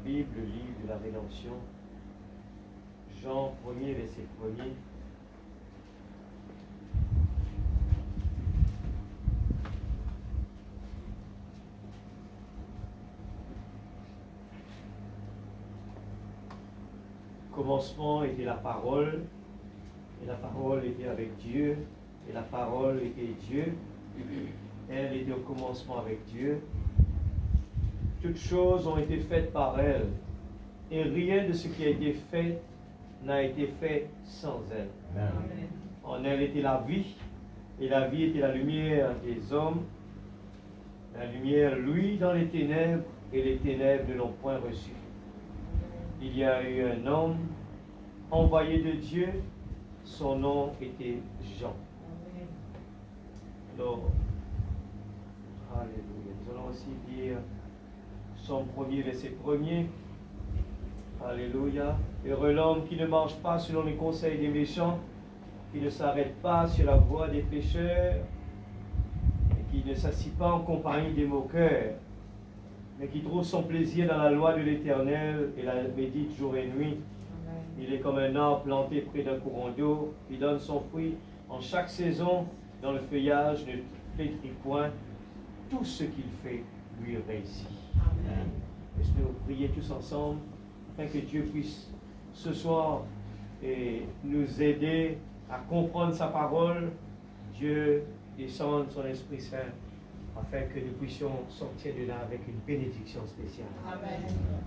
Bible, le livre de la rédemption, Jean 1er, verset 1er. Au commencement était la parole, et la parole était avec Dieu, et la parole était Dieu. Elle était au commencement avec Dieu. Toutes choses ont été faites par elle, et rien de ce qui a été fait n'a été fait sans elle. Amen. En elle était la vie, et la vie était la lumière des hommes. La lumière luit dans les ténèbres, et les ténèbres ne l'ont point reçue. Il y a eu un homme envoyé de Dieu, son nom était Jean. Alors, alléluia. Nous allons aussi dire Somme 1er, verset 1er. Alléluia. Heureux l'homme qui ne marche pas selon les conseils des méchants, qui ne s'arrête pas sur la voie des pécheurs, et qui ne s'assied pas en compagnie des moqueurs, mais qui trouve son plaisir dans la loi de l'Éternel et la médite jour et nuit. Amen. Il est comme un arbre planté près d'un courant d'eau, qui donne son fruit en chaque saison, dans le feuillage ne flétrit point. Tout ce qu'il fait lui réussit. Amen. Est-ce que vous priez tous ensemble afin que Dieu puisse ce soir nous aider à comprendre sa parole? Dieu descende son Esprit Saint afin que nous puissions sortir de là avec une bénédiction spéciale. Amen.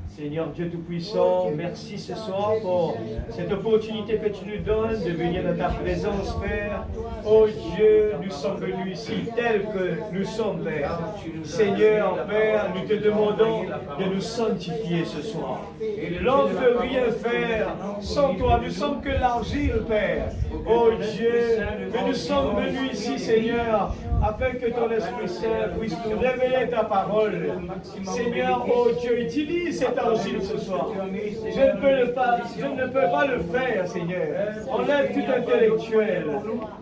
Seigneur Dieu Tout-Puissant, merci ce soir pour cette opportunité que tu nous donnes de venir dans ta présence, Père. Oh Dieu, nous sommes venus ici tels que nous sommes, Père. Seigneur, Père, nous te demandons de nous sanctifier ce soir. L'homme ne peut rien faire sans toi. Nous sommes que l'argile, Père. Oh Dieu, que nous sommes venus ici, Seigneur, afin que ton Esprit Saint puisse nous révéler ta parole. Seigneur, oh Dieu, utilise cette argile ce soir. Je ne peux pas le faire, Seigneur. Enlève tout intellectuel.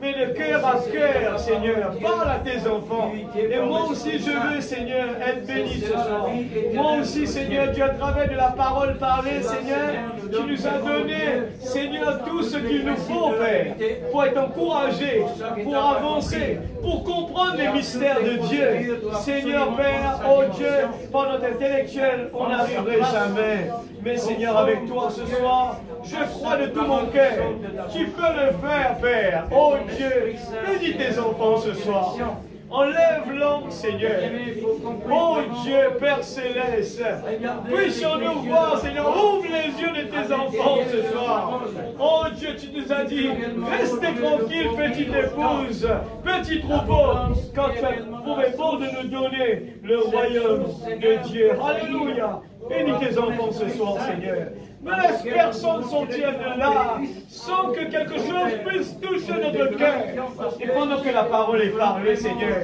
Mais de cœur à cœur, Seigneur, parle à tes enfants. Et moi aussi, je veux, Seigneur, être béni ce soir. Moi aussi, Seigneur, Dieu, à travers de la parole parlée, Seigneur, tu nous as donné, Seigneur, tout ce qu'il nous faut faire pour être encouragé, pour avancer, pour comprendre les mystères de Dieu. Seigneur Père, oh Dieu, par notre intellectuel, on n'arriverait jamais. Mais Seigneur, avec toi ce soir, je crois de tout mon cœur. Tu peux le faire, Père. Oh Dieu, bénis tes enfants ce soir. Enlève l'homme, Seigneur. Oh Dieu, Père Céleste, puissions-nous voir, Seigneur, ouvre les yeux de tes enfants ce soir. Oh Dieu, tu nous as dit, restez tranquille, petite épouse, petit troupeau, quand tu as trouvé bon de nous donner le royaume de Dieu. Alléluia. Bénis tes enfants ce soir, Seigneur. Ne laisse personne sortir de là sans que quelque chose puisse toucher notre cœur. Et pendant que la parole est parlée, Seigneur,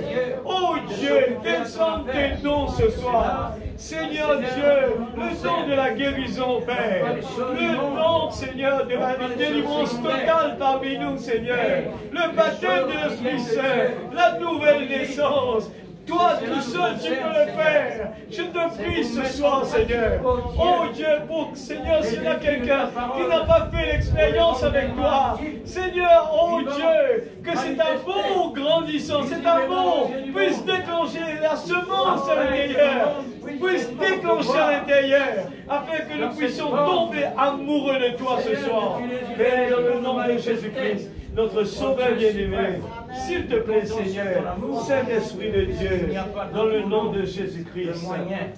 oh Dieu, descends tes dons ce soir. Seigneur Dieu, le don de la guérison, Père. Le don, Seigneur, de la délivrance totale parmi nous, Seigneur. Le baptême de l'Esprit Saint, la nouvelle naissance. Toi, tout seul, tu peux le faire. Je te prie ce soir, Seigneur. Oh Dieu, pour Seigneur, s'il y a quelqu'un qui n'a pas fait l'expérience avec toi, Seigneur, oh Dieu, que cet amour grandissant, cet amour puisse déclencher la semence à l'intérieur, puisse déclencher à l'intérieur, afin que nous puissions tomber amoureux de toi ce soir. Père, dans le nom de Jésus-Christ, notre Sauveur bien-aimé, s'il te plaît, Seigneur, Saint-Esprit de Dieu, dans le nom de Jésus-Christ,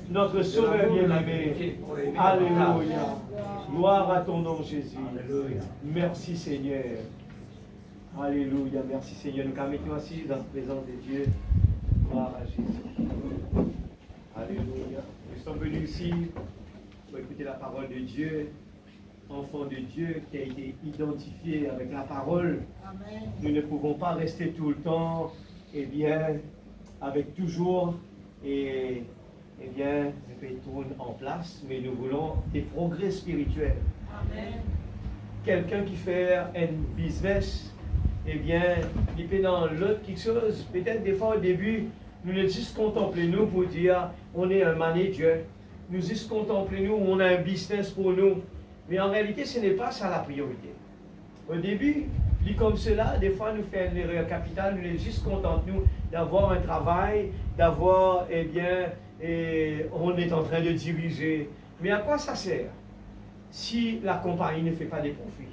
notre Sauveur bien-aimé, alléluia. Gloire à ton nom, Jésus. Merci, Seigneur. Alléluia. Merci, Seigneur. Nous mettons assis dans la présence de Dieu. Gloire à Jésus. Alléluia. Nous sommes venus ici pour écouter la parole de Dieu. Enfant de Dieu qui a été identifié avec la parole. Amen. Nous ne pouvons pas rester tout le temps, avec toujours, le tourne en place, mais nous voulons des progrès spirituels. Amen. Quelqu'un qui fait un business, il peut dans l'autre quelque chose, peut-être des fois au début, nous ne juste contempler nous pour dire, on est un manager. nous juste contempler, nous, on a un business pour nous. Mais en réalité, ce n'est pas ça la priorité. Au début, dit comme cela, des fois, nous faisons une erreur capitale, nous sommes juste contents, nous, d'avoir un travail, d'avoir, eh bien, on est en train de diriger. Mais à quoi ça sert si la compagnie ne fait pas des profits?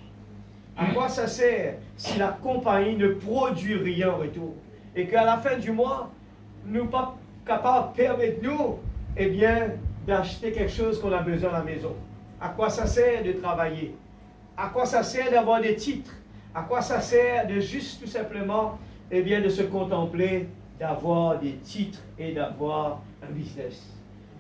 À quoi ça sert si la compagnie ne produit rien en retour? Et qu'à la fin du mois, nous ne sommes pas capables de permettre nous, eh bien, d'acheter quelque chose qu'on a besoin à la maison. À quoi ça sert de travailler? À quoi ça sert d'avoir des titres? À quoi ça sert de juste tout simplement, eh bien, de se contempler, d'avoir des titres et d'avoir un business?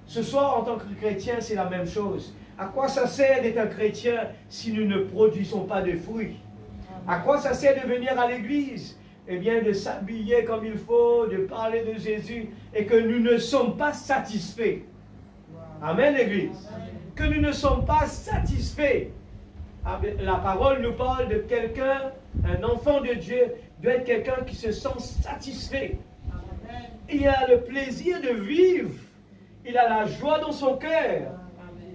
Ce soir, en tant que chrétien, c'est la même chose. À quoi ça sert d'être un chrétien si nous ne produisons pas de fruits? À quoi ça sert de venir à l'église? Eh bien, de s'habiller comme il faut, de parler de Jésus, et que nous ne sommes pas satisfaits. Amen, l'église. Que nous ne sommes pas satisfaits. La parole nous parle de quelqu'un, un enfant de Dieu, doit être quelqu'un qui se sent satisfait. Il a le plaisir de vivre. Il a la joie dans son cœur.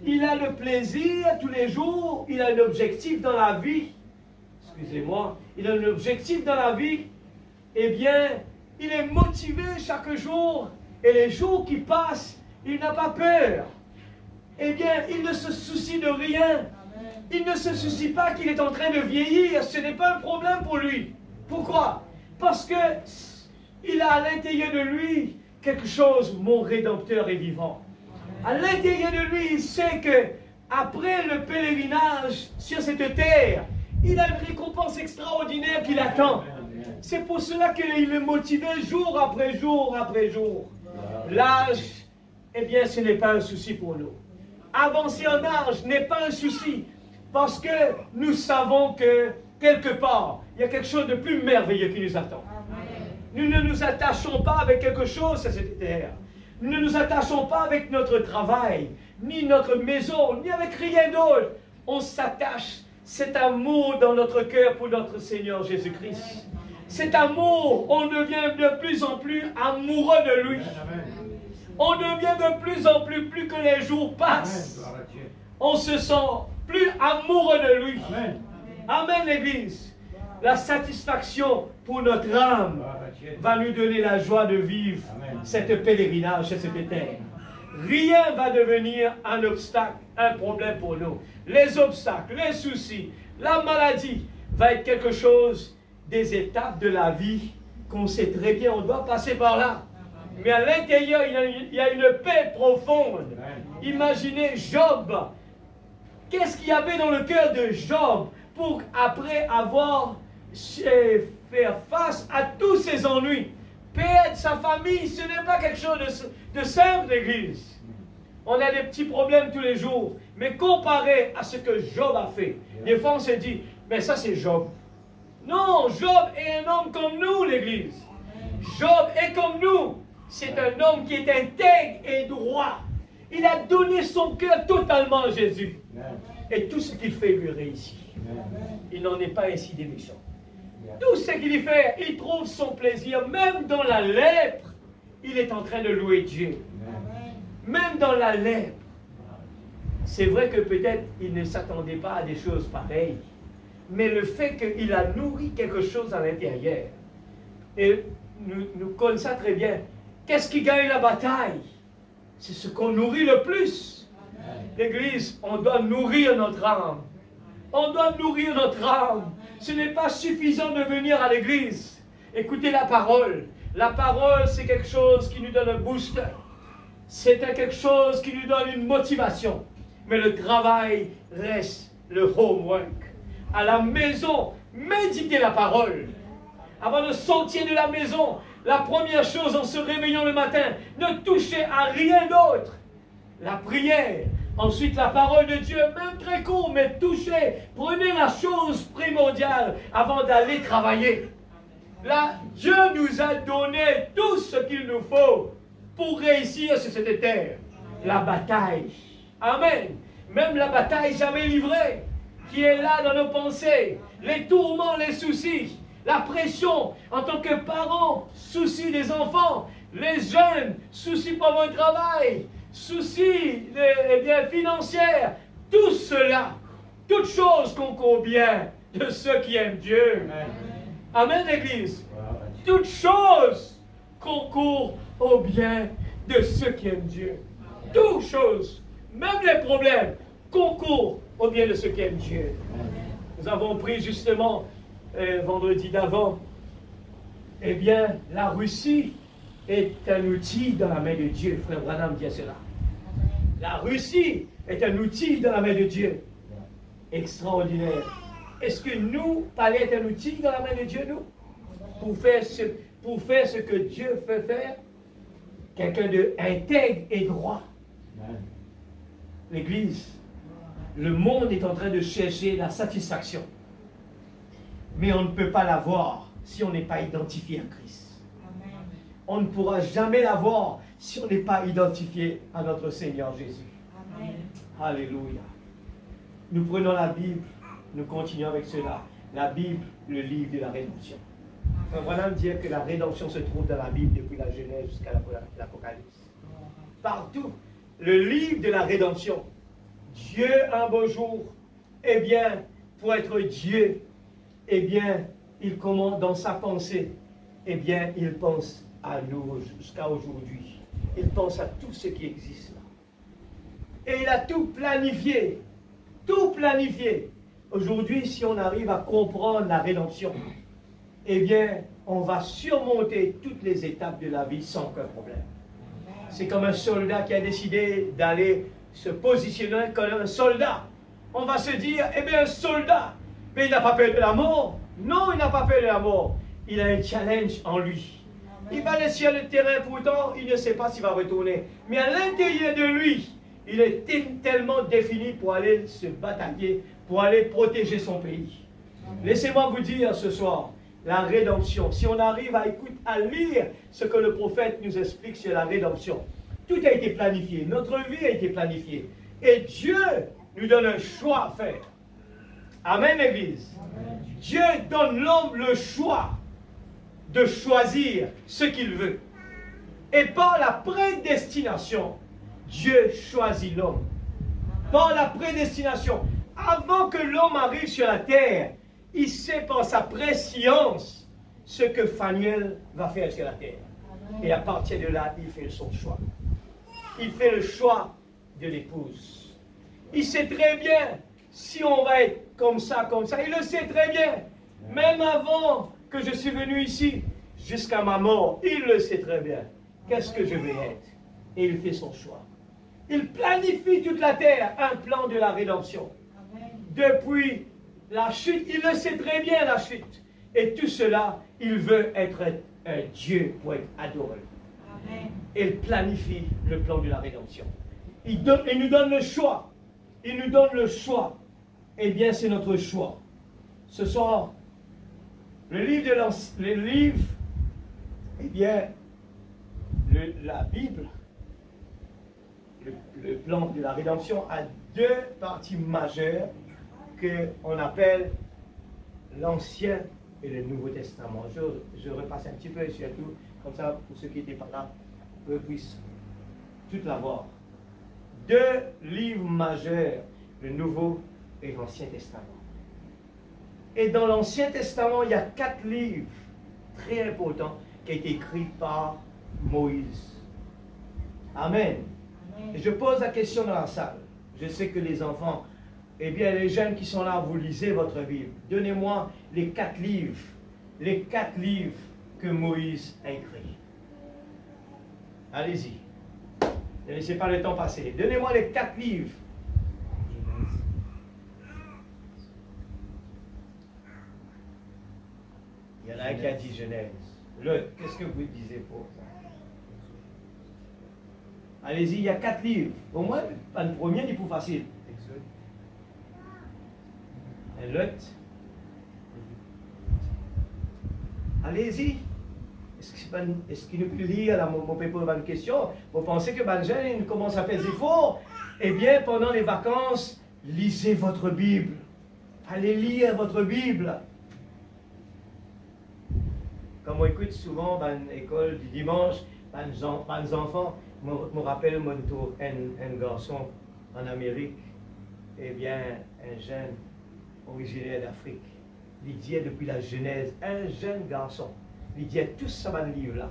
Il a le plaisir tous les jours. Il a un objectif dans la vie. Excusez-moi. Il a un objectif dans la vie. Eh bien, il est motivé chaque jour. Et les jours qui passent, il n'a pas peur. Eh bien, il ne se soucie de rien. Il ne se soucie pas qu'il est en train de vieillir. Ce n'est pas un problème pour lui. Pourquoi? Parce que il a à l'intérieur de lui quelque chose, mon Rédempteur est vivant. À l'intérieur de lui, il sait que après le pèlerinage sur cette terre, il a une récompense extraordinaire qui l'attend. C'est pour cela qu'il est motivé jour après jour après jour. L'âge, eh bien, ce n'est pas un souci pour nous. Avancer en âge n'est pas un souci. Parce que nous savons que, quelque part, il y a quelque chose de plus merveilleux qui nous attend. Nous ne nous attachons pas avec quelque chose à cette terre. Nous ne nous attachons pas avec notre travail, ni notre maison, ni avec rien d'autre. On s'attache, cet amour dans notre cœur pour notre Seigneur Jésus-Christ. Cet amour, on devient de plus en plus amoureux de lui. On devient de plus en plus que les jours passent. On se sent plus amoureux de lui. Amen, Amen, l'Église. La satisfaction pour notre âme va nous donner la joie de vivre cette pèlerinage sur cette terre. Rien va devenir un obstacle, un problème pour nous. Les obstacles, les soucis, la maladie va être quelque chose, des étapes de la vie qu'on sait très bien, on doit passer par là. Mais à l'intérieur, il y a une paix profonde. Imaginez Job. Qu'est-ce qu'il y avait dans le cœur de Job pour, après avoir fait face à tous ses ennuis, perdre sa famille? Ce n'est pas quelque chose de simple, l'Église. On a des petits problèmes tous les jours. Mais comparé à ce que Job a fait, des fois on se dit, mais ça c'est Job. Non, Job est un homme comme nous, l'Église. Job est comme nous. C'est un homme qui est intègre et droit. Il a donné son cœur totalement à Jésus. Et tout ce qu'il fait lui réussit. Il n'en est pas ainsi des méchants. Tout ce qu'il fait, il trouve son plaisir. Même dans la lèpre, il est en train de louer Dieu. Même dans la lèpre. C'est vrai que peut-être il ne s'attendait pas à des choses pareilles. Mais le fait qu'il a nourri quelque chose à l'intérieur. Et nous connaissons ça très bien. Qu'est-ce qui gagne la bataille? C'est ce qu'on nourrit le plus. L'Église, on doit nourrir notre âme. On doit nourrir notre âme. Ce n'est pas suffisant de venir à l'Église. Écoutez la parole. La parole, c'est quelque chose qui nous donne un booster. C'est quelque chose qui nous donne une motivation. Mais le travail reste le homework. À la maison, méditez la parole. Avant de sortir de la maison, la première chose en se réveillant le matin, ne touchez à rien d'autre. La prière, ensuite la parole de Dieu, même très court, mais touchez. Prenez la chose primordiale avant d'aller travailler. Là, Dieu nous a donné tout ce qu'il nous faut pour réussir sur cette terre. La bataille. Amen. Même la bataille jamais livrée, qui est là dans nos pensées. Les tourments, les soucis. La pression en tant que parent, souci des enfants, les jeunes, souci pour un travail, soucis, eh bien, financiers, tout cela, toutes choses concourent bien de ceux qui aiment Dieu. Amen, l'Église. Toutes choses concourent au bien de ceux qui aiment Dieu. Toutes choses, même les problèmes, concourent au bien de ceux qui aiment Dieu. Nous avons pris justement, vendredi d'avant, eh bien, la Russie est un outil dans la main de Dieu. Frère Branham dit cela. La Russie est un outil dans la main de Dieu. Extraordinaire. Est-ce que nous, Palais, est un outil dans la main de Dieu, nous? Pour faire ce que Dieu fait faire? Quelqu'un d'intègre et droit. L'Église, le monde est en train de chercher la satisfaction. Mais on ne peut pas l'avoir si on n'est pas identifié à Christ. On ne pourra jamais l'avoir si on n'est pas identifié à notre Seigneur Jésus. Amen. Alléluia. Nous prenons la Bible, nous continuons avec cela. La Bible, le livre de la rédemption. Voilà me dire que la rédemption se trouve dans la Bible depuis la Genèse jusqu'à l'Apocalypse. Partout, le livre de la rédemption. Dieu, un beau jour, eh bien, pour être Dieu, eh bien, il commande dans sa pensée, eh bien, il pense à nous jusqu'à aujourd'hui. Il pense à tout ce qui existe là. Et il a tout planifié. Tout planifié. Aujourd'hui, si on arrive à comprendre la rédemption, eh bien, on va surmonter toutes les étapes de la vie sans aucun problème. C'est comme un soldat qui a décidé d'aller se positionner comme un soldat. On va se dire, eh bien, un soldat, mais il n'a pas peur de la mort. Non, il n'a pas peur de la mort. Il a un challenge en lui. Il va aller sur le terrain, pourtant, il ne sait pas s'il va retourner. Mais à l'intérieur de lui, il est tellement défini pour aller se batailler, pour aller protéger son pays. Laissez-moi vous dire ce soir, la rédemption. Si on arrive à lire ce que le prophète nous explique sur la rédemption, tout a été planifié. Notre vie a été planifiée. Et Dieu nous donne un choix à faire. Amen, l'Église. Dieu donne l'homme le choix de choisir ce qu'il veut. Et par la prédestination, Dieu choisit l'homme. Par la prédestination, avant que l'homme arrive sur la terre, il sait par sa préscience ce que Phanuel va faire sur la terre. Et à partir de là, il fait son choix. Il fait le choix de l'épouse. Il sait très bien si on va être comme ça. Il le sait très bien. Même avant que je suis venu ici, jusqu'à ma mort, il le sait très bien. Qu'est-ce que je vais être? Et il fait son choix. Il planifie toute la terre, un plan de la rédemption. Depuis la chute, il le sait très bien, la chute. Et tout cela, il veut être un Dieu pour être adoré. Amen. Il planifie le plan de la rédemption. Il nous donne le choix. Il nous donne le choix. Eh bien, c'est notre choix. Ce soir, le livre, eh bien, la Bible, le plan de la rédemption a deux parties majeures qu'on appelle l'Ancien et le Nouveau Testament. Je repasse un petit peu, et surtout, comme ça, pour ceux qui étaient par là, eux puissent tout l'avoir. Deux livres majeurs, le Nouveau et l'Ancien Testament. Et dans l'Ancien Testament, il y a 4 livres très importants qui ont été écrits par Moïse. Amen. Et je pose la question dans la salle. Je sais que les enfants, eh bien les jeunes qui sont là, vous lisez votre Bible. Donnez-moi les 4 livres que Moïse a écrits. Allez-y. Ne laissez pas le temps passer. Donnez-moi les 4 livres. Il y en a un qui a dit Genèse. Qu'est-ce que vous disiez pour ça? Allez-y, il y a 4 livres. Au moins, pas le premier, il est plus facile. Lot. Allez-y. Est-ce qu'il ne peut lire là, mon peut poser une question? Vous pensez que les jeunes commencent à faire des efforts? Eh bien, pendant les vacances, lisez votre Bible. Allez lire votre Bible. Comme on écoute souvent dans l'école du dimanche, Les enfants, me rappelle mon tour, un garçon en Amérique, eh bien, un jeune originaire d'Afrique. Il dit depuis la Genèse, un jeune garçon, il dit tout ça dans le livre-là.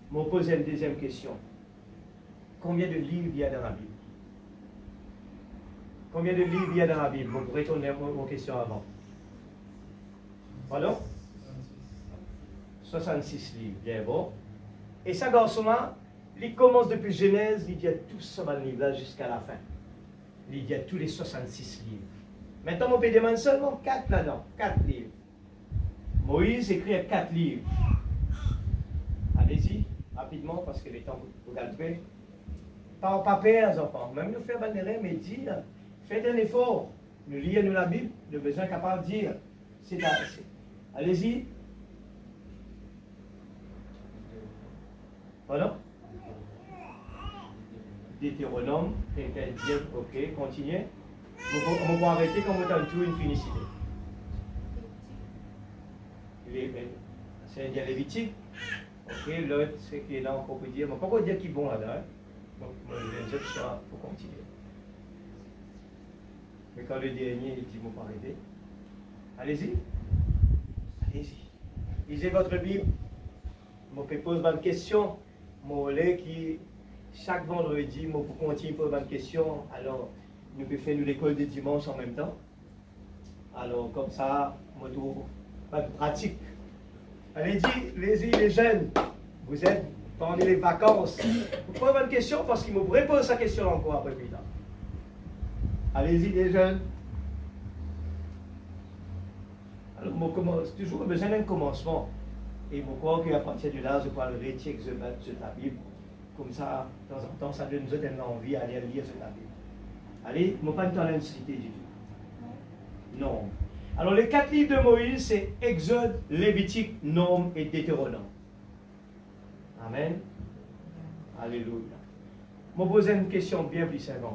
Je me pose une deuxième question. Combien de livres il y a dans la Bible? Combien de livres il y a dans la Bible? Vous pourrez retourner aux questions avant. Pardon? 66 livres, bien bon. Et ce garçon-là, il commence depuis Genèse, il dit tout ça dans le livre-là jusqu'à la fin. Il dit tous les 66 livres. Maintenant, on peut demander seulement 4 là-dedans, 4 livres. Moïse écrit 4 livres. Allez-y, rapidement, parce que les temps vous galopez. Pas peur, les enfants. Même nous faire banderer, mais dire, faites un effort. Nous lisons la Bible, le besoin capable de dire. Allez-y. Pardon? Deutéronome, quelqu'un dit, ok, continuez. On va arrêter quand vous avez tout une finicité. C'est un dialévitique. Ok, l'autre, c'est qui est là, on peut dire. Mais pas qu'on dire qu'il est bon là-dedans. Donc, les autres, il faut continuer. Mais quand le dernier, il dit, vous pas arrêter. Allez-y. Allez-y. Lisez votre Bible. Je peux poser une question. Je qui, chaque vendredi, je peux continuer à poser une question. Alors, nous pouvons faire l'école de dimanche en même temps. Alors, comme ça, je trouve pas de pratique. Allez-y, les jeunes, vous êtes pendant les vacances. Vous posez une question parce qu'il me répond sa question encore après plus tard. Allez-y, les jeunes. Alors, je commence toujours besoin d'un commencement. Et je crois qu'à partir de là, je parlerai de la Bible. Comme ça, de temps en temps, ça donne nous envie d'aller lire la Bible. Allez, je ne vais pas une citer du tout. Non. Alors, les 4 livres de Moïse, c'est Exode, Lévitique, Nombre et Deutéronome. Amen. Alléluia. Je me pose une question bien plus simple.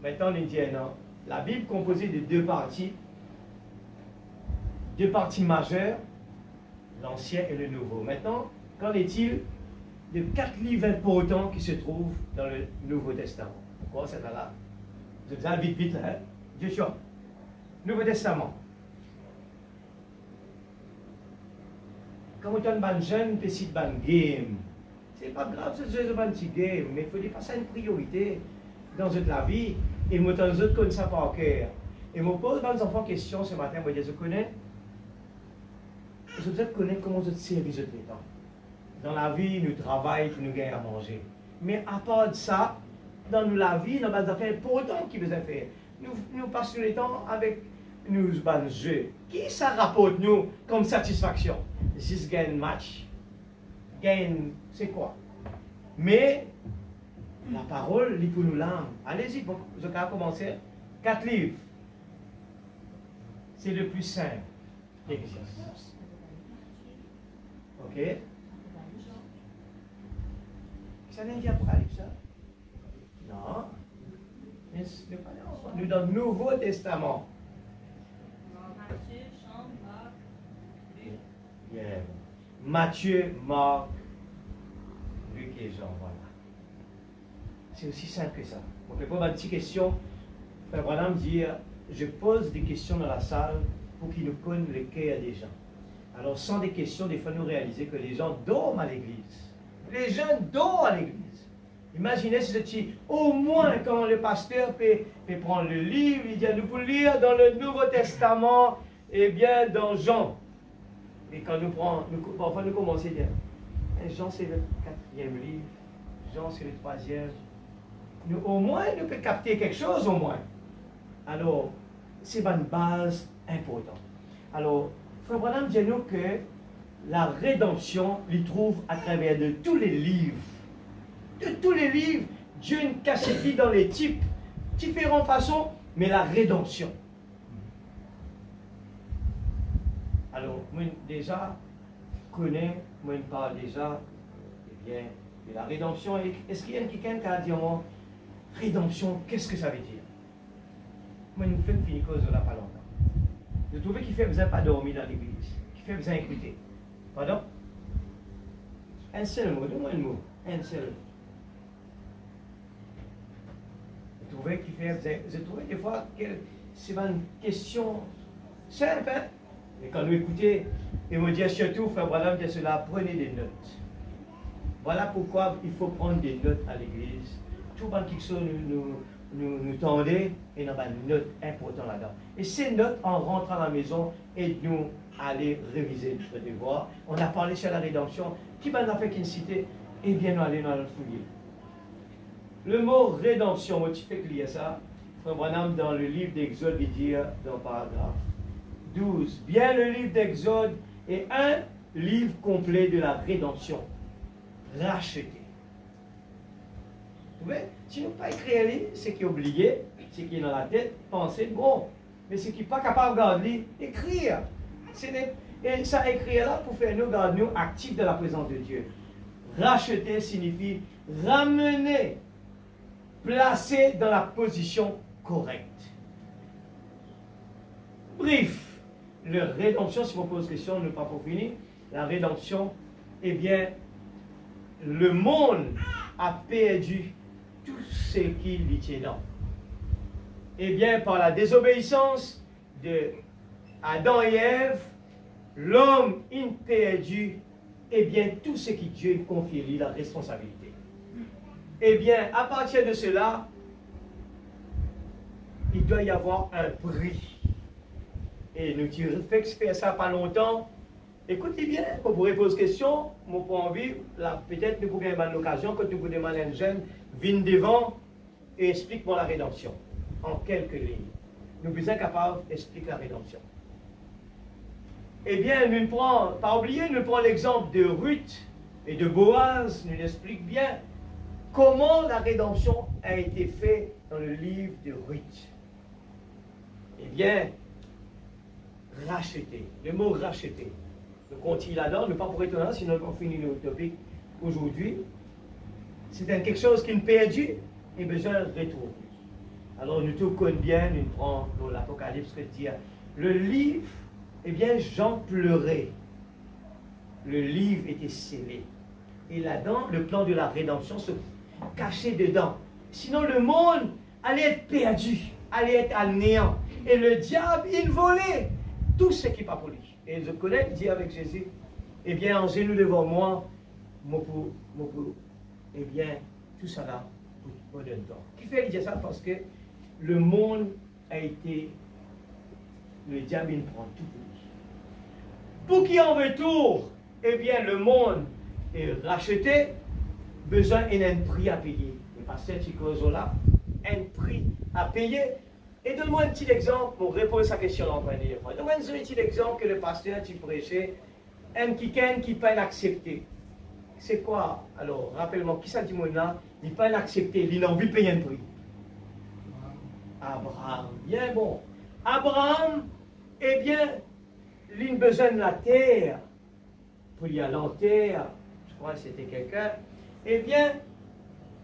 Maintenant, on dit non. La Bible est composée de 2 parties. 2 parties majeures, l'Ancien et le Nouveau. Maintenant, qu'en est-il de 4 livres importants qui se trouvent dans le Nouveau Testament? Pourquoi c'est là? Je vous invite vite là. Joshua. Nouveau Testament. Quand on est un jeune, petit game. C'est pas grave, c'est un petit game, mais il faut dépasser une priorité dans la vie. Et moi, dans autres comme ça par cœur. Et je me pose aux enfants question ce matin, je connais. Je connais comment je servir les temps. Dans la vie, nous travaillons pour nous gagner à manger. Mais à part de ça, dans la vie, nous avons des affaires importantes qui nous faire. Nous passons le temps avec nos jeux. Qui ça rapporte nous comme satisfaction? Si gagne match, gagne, c'est quoi? Mais la parole, lit pour nous l'âme. Allez-y, bon, je vais commencer. 4 livres. C'est le plus simple d'exercice. Ok? Ça n'est pas Apocalypse, ça? Non. Nous dans le Nouveau Testament. Matthieu, Marc, Luc et Jean, voilà. C'est aussi simple que ça. On peut poser une petite question. Frère Branham dit, je pose des questions dans la salle pour qu'ils nous connaissent le cœur des gens. Alors, sans des questions, des fois, nous réalisons que les gens dorment à l'église. Les jeunes dorment à l'église. Imaginez si c'était au moins quand le pasteur peut prendre le livre, il dit, nous pouvons lire dans le Nouveau Testament, et bien dans Jean. Et quand nous prenons, parfois nous commençons à dire, Jean c'est le 4e livre, Jean c'est le 3e. Nous, au moins, nous pouvons capter quelque chose au moins. Alors, c'est une base importante. Alors, Frère Branham dit nous que la rédemption lui trouve à travers de tous les livres. De tous les livres, Dieu nous cache dans les types, différentes façons, mais la rédemption. Alors, moi déjà, connais, moi je parle déjà, eh bien, de la rédemption. Est-ce qu'il y a quelqu'un qui a dit, oh, rédemption, qu'est-ce que ça veut dire? Moi, je fais une finie cause de la pas longtemps. Je trouvais qu'il fait besoin pas dormir dans l'église, qu'il fait besoin écouter. Pardon? Un seul mot, donne-moi un mot. Un seul. Vous trouvez qu'il fait, vous trouvez des fois que c'est une question simple, hein? Et quand nous écoutons, et on dit surtout, frère Branham dit cela, prenez des notes. Voilà pourquoi il faut prendre des notes à l'église. Tout le monde qui nous tendait, et nous avons une note importante là-dedans. Et ces notes, en rentrant à la maison, aident-nous à aller réviser notre devoir. On a parlé sur la rédemption. Qui m'a fait qu'une cité? Eh bien, nous allons dans le fouiller. Le mot rédemption, moi, tu fais que lier ça. Frère Branham, dans le livre d'Exode, il dit dans le paragraphe 12, bien le livre d'Exode est un livre complet de la rédemption. Racheté. Vous voyez, si nous pas écrit un livre, c'est qui est oublié, c'est qui est dans la tête, penser, bon, mais ce qui n'est pas capable de garder, écrire. Et ça écrire là pour faire nous garder nous actifs de la présence de Dieu. Racheter signifie ramener, placer dans la position correcte. Bref, la rédemption, si on pose question, ne pas pour finir, la rédemption, eh bien, le monde a perdu tout ce qui lui tient. Eh bien, par la désobéissance de Adam et Ève, l'homme a perdu, eh bien, tout ce qui Dieu confie lui, la responsabilité. Eh bien, à partir de cela, il doit y avoir un prix. Et nous faire ça pas longtemps. Écoutez bien, vous pourrez poser question, mon point envie, peut-être nous pourrions avoir l'occasion, quand nous vous demandez un jeune, viens devant et explique-moi la rédemption. En quelques lignes. Nous sommes capables d'expliquer la rédemption. Eh bien, nous ne prenons, pas oublier, nous prenons l'exemple de Ruth et de Boaz, nous explique bien comment la rédemption a été faite dans le livre de Ruth. Eh bien, racheter, le mot racheter. Le continue là-dedans, ne pas pour étonnant, sinon on finit le topic aujourd'hui. C'est quelque chose qui nous perdu et besoin de retour. Alors nous tous connaissons bien, nous prenons l'Apocalypse que dit le livre, eh bien Jean pleurait. Le livre était scellé. Et là-dedans, le plan de la rédemption se cachait dedans. Sinon le monde allait être perdu, allait être à néant. Et le diable, il volait tout ce qui n'est pas pour lui. Et je connais, il dit avec Jésus, eh bien, en genou devant moi, eh bien, tout ça là, pour donner temps. Qui fait dire ça? Parce que le monde a été, le diable, il prend tout pour lui. Pour qui en retour, eh bien, le monde est racheté, besoin d'un prix à payer. Le pasteur Chicozo là, un prix à payer. Et donne-moi un petit exemple pour répondre à sa question en premier. Donne-moi un petit exemple que le pasteur qui prêchait, un qui peine accepter. C'est quoi? Alors, rappelle-moi, qui ça dit moi là? Il peine accepter, il a envie de payer un prix. Abraham, bien bon. Abraham, eh bien, il a besoin de la terre. Pour y aller en terre, je crois que c'était quelqu'un. Eh bien,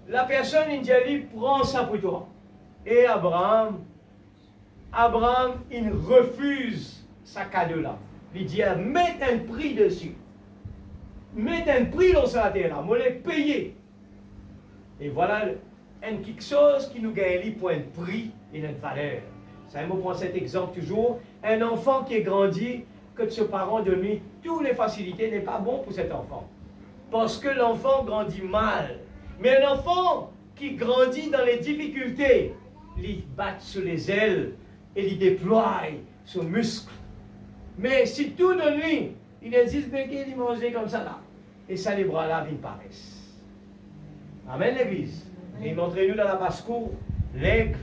la personne, il dit, prends ça pour toi. Et Abraham, il refuse sa cadeau-là. Il dit, mets un prix dessus. Mets un prix dans sa terre-là. Moi, l'ai payé. Et voilà quelque chose qui nous gagne pour un prix et une valeur. Ça me prend cet exemple toujours. Un enfant qui est grandi, que ses parents donnent lui toutes les facilités, n'est pas bon pour cet enfant. Parce que l'enfant grandit mal. Mais un enfant qui grandit dans les difficultés, il bat sur les ailes et il déploie son muscle. Mais si tout donne lui, il existe mais qu'il mange comme ça là. Et ça, les bras là, ils paraissent. Amen, l'église. Et montrez-nous dans la basse-cour l'aigle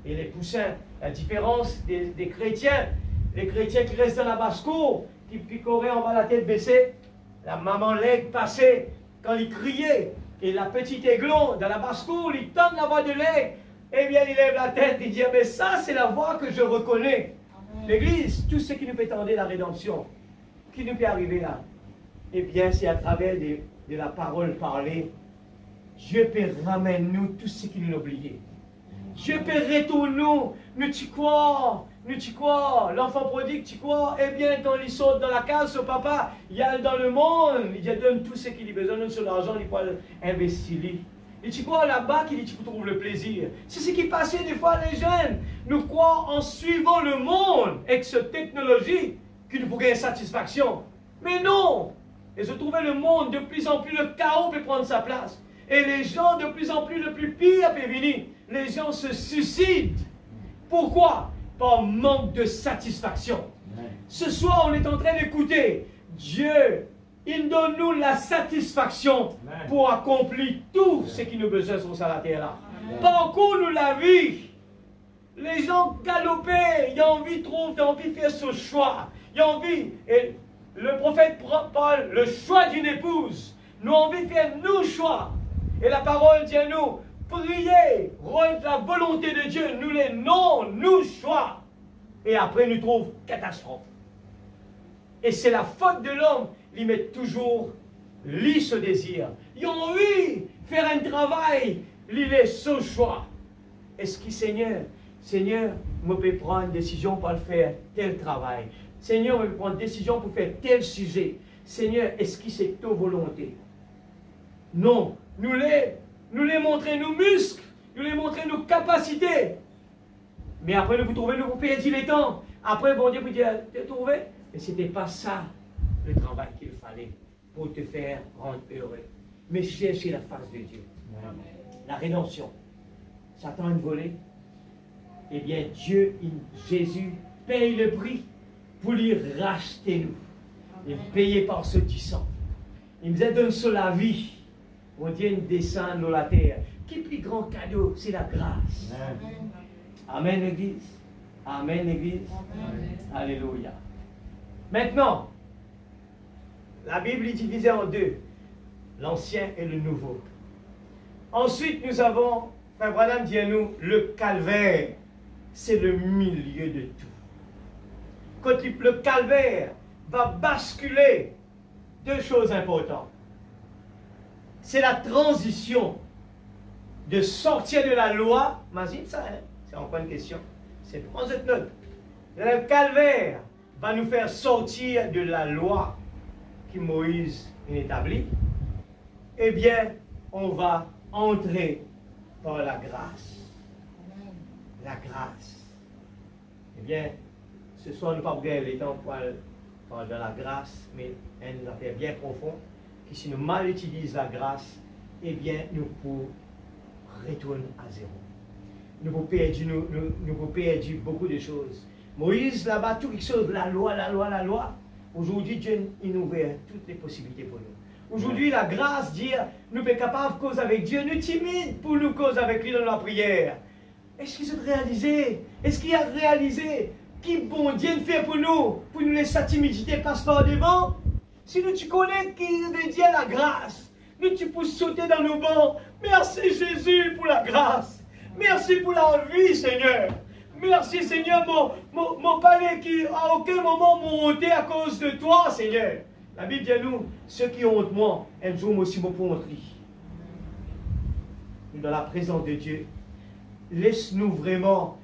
et les poussins. La différence des chrétiens. Les chrétiens qui restent dans la basse-cour, qui picoraient en bas la tête baissée, la maman l'aigle passait quand il criait. Et la petite aiglon dans la basse-cour, il tente la voix de l'aigle. Eh bien, il lève la tête et dit, mais ça, c'est la voix que je reconnais. L'église, tout ce qui nous peut tendre la rédemption, qui nous peut arriver là, eh bien, c'est à travers de la parole parlée. Dieu peut ramener nous tout ce qui nous a oublié. Dieu peut retourner nous tu crois, Nous, tu crois, l'enfant prodigue, tu crois, eh bien, quand il saute dans la case, son papa, il a dans le monde, il donne tout ce qu'il a besoin, donne son argent, il peut investir. Et tu crois là-bas qu'il dit, tu trouves le plaisir. C'est ce qui passait des fois les jeunes. Nous croyons en suivant le monde avec cette technologie que nous pourrions gagner satisfaction. Mais non! Et se trouver le monde, de plus en plus le chaos peut prendre sa place. Et les gens, de plus en plus, le plus pire peut venir. Les gens se suicident. Pourquoi? Par manque de satisfaction. Ce soir, on est en train d'écouter. Dieu, il donne-nous la satisfaction pour accomplir tout ce qui nous besoin sur la terre-là. Parcours-nous la vie. Les gens galopaient, ils ont envie de trouver, ils ont envie de faire ce choix. Ils ont envie, et le prophète parle, le choix d'une épouse. Nous avons envie de faire nos choix. Et la parole dit à nous, priez, rendre la volonté de Dieu, nous les non, nous choix. Et après, nous trouvons catastrophe. Et c'est la faute de l'homme, il met toujours lui ce désir. Ils ont envie de faire un travail, il est son choix. Est-ce que Seigneur, je peux prendre une décision pour faire tel travail. Seigneur, je peux prendre une décision pour faire tel sujet. Seigneur, est-ce que c'est ta volonté? Non, nous les montrer nos muscles, nous les montrer nos capacités. Mais après, nous vous trouvez, nous vous perdez les temps. Après, bon Dieu vous dit, tu trouvé? Mais ce n'était pas ça le travail qu'il fallait pour te faire rendre heureux. Mais chercher la face de Dieu. La rédemption. Satan a une volée. Eh bien, Jésus paye le prix pour lui racheter nous. Il payait par ce du sang. Il nous a donné sur la vie. Mon Dieu nous descend dans la terre. Quel plus grand cadeau, c'est la grâce. Amen, Église. Amen, Église. Amen. Alléluia. Maintenant, la Bible est divisée en deux. L'ancien et le nouveau. Ensuite, nous avons, Frère Branham dit à nous, le calvaire. C'est le milieu de tout. Quand le calvaire va basculer, deux choses importantes. C'est la transition de sortir de la loi. Imagine ça, hein? C'est encore une question. C'est prends cette note. Le calvaire va nous faire sortir de la loi que Moïse a établie. Eh bien, on va entrer par la grâce. La grâce. Eh bien, ce soir, nous ne parlons pas les temps pour parler de la grâce, mais une affaire bien profonde, que si nous mal utilisons la grâce, eh bien, nous pouvons retourner à zéro. Nous pouvons perdre beaucoup de choses. Moïse, là-bas, tout quelque chose, la loi. Aujourd'hui, Dieu nous ouvre toutes les possibilités pour nous. Aujourd'hui, la grâce, dire, nous sommes capables de causer avec Dieu, nous timides pour nous causer avec lui dans la prière. Est-ce qu'ils ont réalisé? Est-ce qu'il a réalisé qui bon Dieu fait pour nous laisser sa timidité passe par devant? Si nous tu connais qui veut dire la grâce, nous tu peux sauter dans nos bancs. Merci Jésus pour la grâce. Merci pour la vie, Seigneur. Merci, Seigneur, mon palais qui à aucun moment m'ont ôté à cause de toi, Seigneur. La Bible dit à nous, ceux qui ont honte moi, un jour moi aussi me pour montrer. Dans la présence de Dieu, laisse-nous vraiment,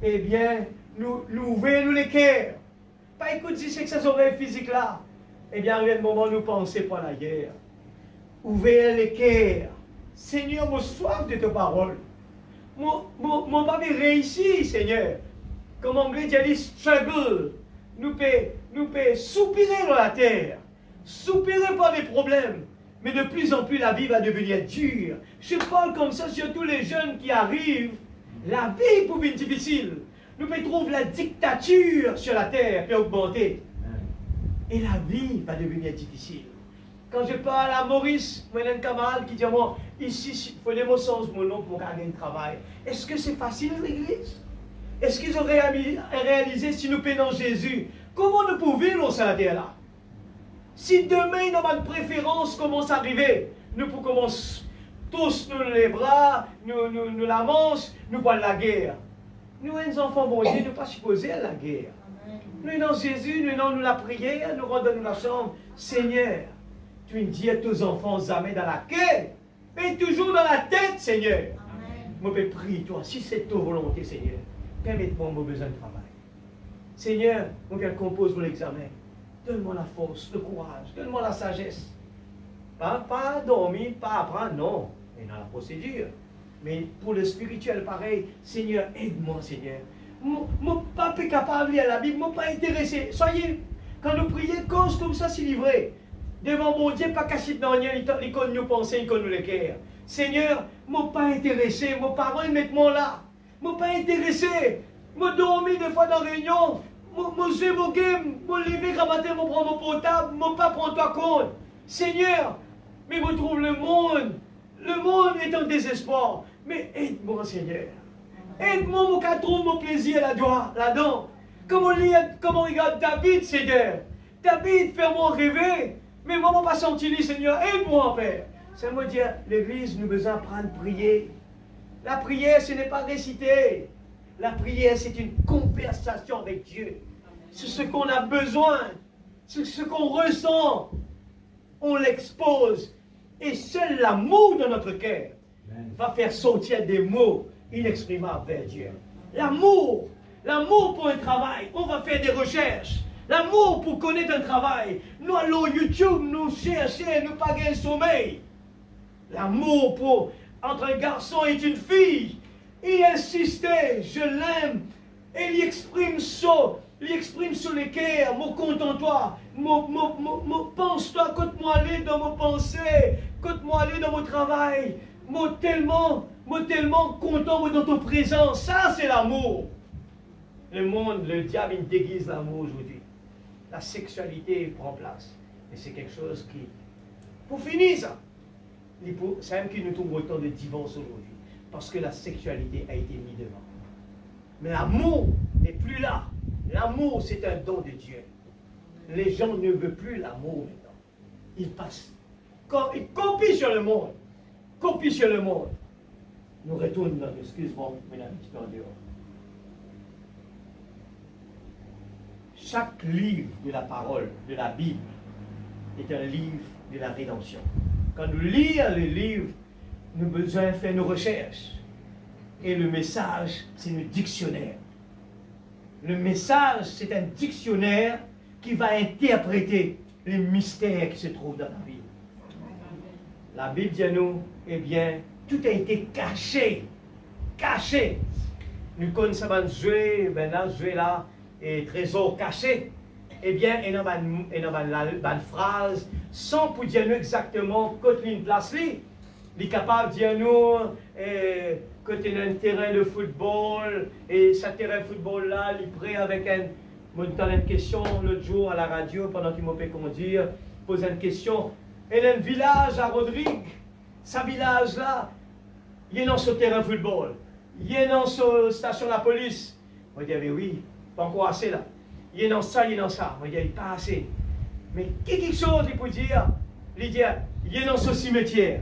eh bien, nous ouvrir nous les cœurs. Pas écouter c'est que ces oreilles physiques là. Eh bien, arrive le moment où nous pensons pas la guerre. Ouvrir les cœurs. Seigneur, moi soif de ta parole. Mon papa réussit, Seigneur. Comme anglais dit, struggle. Nous peut soupirer dans la terre. Soupirer par des problèmes. Mais de plus en plus, la vie va devenir dure. Je parle comme ça sur tous les jeunes qui arrivent. La vie peut être difficile. Nous pouvons trouver la dictature sur la terre peut augmenter. Et la vie va devenir difficile. Quand je parle à Maurice, mon camarade qui dit à moi, ici, il faut des mots sens mon nom pour gagner un travail. Est-ce que c'est facile l'église? Est-ce qu'ils ont réalisé si nous payons Jésus? Comment nous pouvons vivre sur la terre là? Si demain, notre préférence commence à arriver, nous pouvons commencer tous nous les bras, nous la manche, nous parlons de la guerre. Nous, les enfants, bon Dieu, nous ne pas supposés à la guerre. Nous, dans Jésus, nous la prière, nous rendons la chambre. Seigneur, tu me dis à tous enfants, jamais dans la quête, mais toujours dans la tête, Seigneur. Je peux prier, toi, si c'est ta volonté, Seigneur, permettez-moi mon besoin de travail. Seigneur, on vient compose pour l'examen. Donne-moi la force, le courage, donne-moi la sagesse. Pas dormir, pas apprendre, non. Mais dans la procédure. Mais pour le spirituel, pareil, Seigneur, aide-moi, Seigneur. Mon pas capable de lire la Bible, mon pas intéressé. Soyez, quand nous prions, cause comme ça, c'est livré. Devant mon Dieu, pas caché dans rien, il connaît nos pensées, il connaît nous les cœurs. Seigneur, mon pas intéressé, mon parent, mettez-moi là. Mon pas intéressé. Mon dormi des fois dans la réunion. Mon jeu, mon game, mon lever, matin, mon prendre mon portable, mon pas prendre toi compte. Seigneur, mais vous trouvez le monde. Le monde est en désespoir. Mais aide-moi, Seigneur. Aide-moi, mon qu'à trouver mon plaisir là-dedans. Comme on regarde David, Seigneur. David, fais-moi rêver. Mais moi, je ne pas senti, Seigneur. Aide-moi, Père. Ça me dit, l'Église, nous besoin apprendre à prier. La prière, ce n'est pas réciter. La prière, c'est une conversation avec Dieu. C'est ce qu'on a besoin. C'est ce qu'on ressent. On l'expose. Et seul l'amour de notre cœur va faire sortir des mots inexprimables vers Dieu. L'amour. L'amour pour un travail. On va faire des recherches. L'amour pour connaître un travail. Nous allons YouTube, nous chercher, nous pas gagner sommeil. L'amour pour entre un garçon et une fille. Il insistait, je l'aime. Et il exprime ça. Il exprime sur les cœurs, mon content-toi, pense-toi, côte-moi aller dans mon pensée, côte-moi aller dans mon travail, moi tellement content moi, dans ton présence. Ça, c'est l'amour. Le monde, le diable, il déguise l'amour aujourd'hui. La sexualité prend place. Et c'est quelque chose qui... Pour finir ça, c'est même qui nous trouve autant de divorces aujourd'hui. Parce que la sexualité a été mise devant. Mais l'amour n'est plus là. L'amour, c'est un don de Dieu. Les gens ne veulent plus l'amour maintenant. Ils passent. Ils copient sur le monde. Copient sur le monde. Nous retournons, excuse-moi, mesdames, un petit peu en dehors. Chaque livre de la parole, de la Bible, est un livre de la rédemption. Quand nous lisons le livre, nous avons besoin de faire nos recherches. Et le message, c'est le dictionnaire. Le message, c'est un dictionnaire qui va interpréter les mystères qui se trouvent dans la Bible. La Bible dit à nous, eh bien, tout a été caché. Caché. Nous connaissons un jeu, ben là, jeu là, et trésor caché. Eh bien, il y a une phrase, sans pour dire nous exactement quand il place lui. Il est capable de dire nous, quand il y a un terrain de football, et ce terrain de football-là, il est prêt avec un... Moi, je donne une question l'autre jour à la radio, pendant qu'il m'a fait conduire, pose une question. Il y a un village à Rodrigue, ce village-là, il est dans ce terrain de football, il est dans cette station de la police. Moi, je dis, oui, pas encore assez là. Il est dans ça, il est dans ça. Moi, je dis, pas assez. Mais quelque chose, il peut dire, il est dans ce cimetière.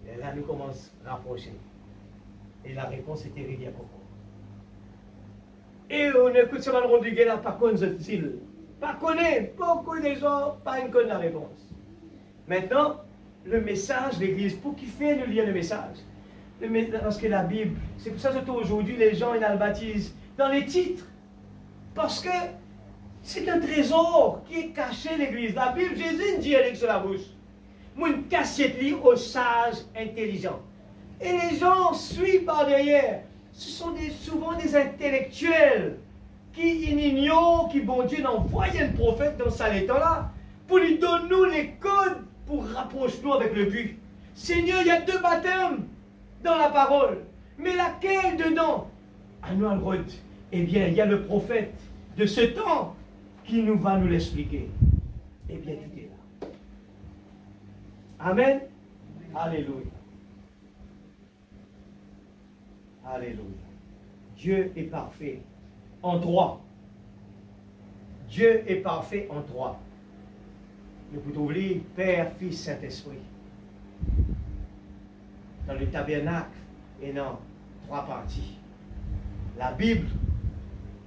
Et là, nous commençons à rapprocher. Et la réponse était Rivière Coco. Et on écoute ce mal Rodrigue là, pas connaître cette île. Pas connaître. Beaucoup de gens, pas une connaître la réponse. Maintenant, le message de l'Église, pour qui fait le lien le message? Parce que la Bible, c'est pour ça que aujourd'hui, les gens, ils la baptisent dans les titres. Parce que c'est un trésor qui est caché l'Église. La Bible, Jésus dit avec sur la bouche. Une cassette lit aux sages intelligents. Et les gens suivent par derrière. Ce sont souvent des intellectuels qui ignorent qui, bon Dieu, envoie un prophète dans cet état-là pour lui donner nous les codes pour rapprocher nous avec le but. Seigneur, il y a 2 baptêmes dans la parole. Mais laquelle dedans? À nous, eh bien, il y a le prophète de ce temps qui nous va nous l'expliquer. Eh bien, tout est là. Amen. Alléluia. Alléluia. Dieu est parfait en 3. Dieu est parfait en 3. Nous pouvons lire Père, Fils, Saint-Esprit. Dans le tabernacle et dans 3 parties. La Bible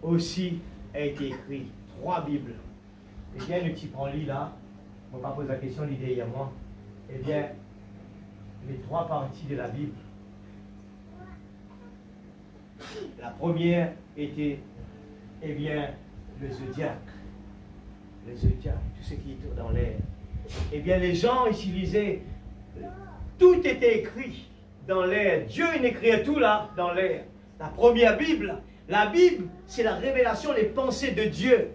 aussi a été écrite. 3 Bibles. Eh bien, le petit prend-lit là, on ne va pas poser la question, l'idée est à moi. Eh bien, les 3 parties de la Bible La première était, eh bien, le zodiaque. Le zodiaque, tout ce qui est dans l'air. Eh bien, les gens utilisaient, tout était écrit dans l'air. Dieu, il écrivait tout là, dans l'air. La première Bible, la Bible, c'est la révélation, les pensées de Dieu,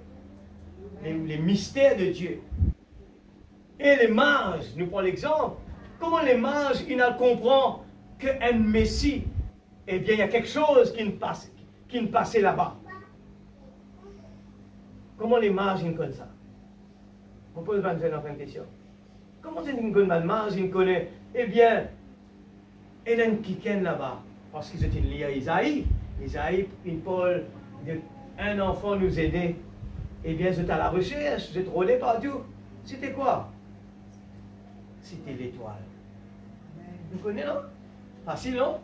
les mystères de Dieu. Et les mages, nous prenons l'exemple, comment les mages, ils ne comprennent qu'un Messie, eh bien, il y a quelque chose qui ne passait là-bas. Comment les mages, ils connaissent ça? On pose une question. Comment une mage, ils connaissent? Eh bien, il y a un qui là-bas, parce qu'ils étaient liés à Isaïe. Isaïe, une Paul, un enfant nous aidait. Eh bien, j'étais à la recherche, j'ai rôdé partout. C'était quoi? C'était l'étoile. Vous connaissez, non? Facile, non?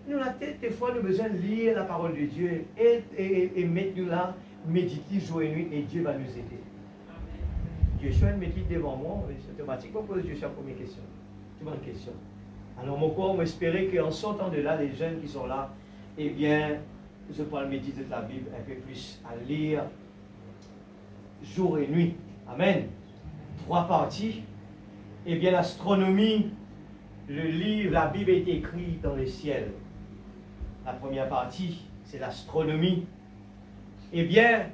Nous, la tête, des fois, nous avons besoin de lire la parole de Dieu et mettre nous là, méditer jour et nuit, et Dieu va nous aider. Dieu choisit une médite devant moi, c'est automatique. On pose Dieu la première question. C'est une bonne question. Alors, mon corps, on espérait qu'en sortant de là, les jeunes qui sont là, eh bien, je pourrais méditer de la Bible un peu plus, à lire jour et nuit. Amen. 3 parties. Eh bien, l'astronomie, le livre, la Bible est écrite dans le ciel. La première partie, c'est l'astronomie. Eh bien,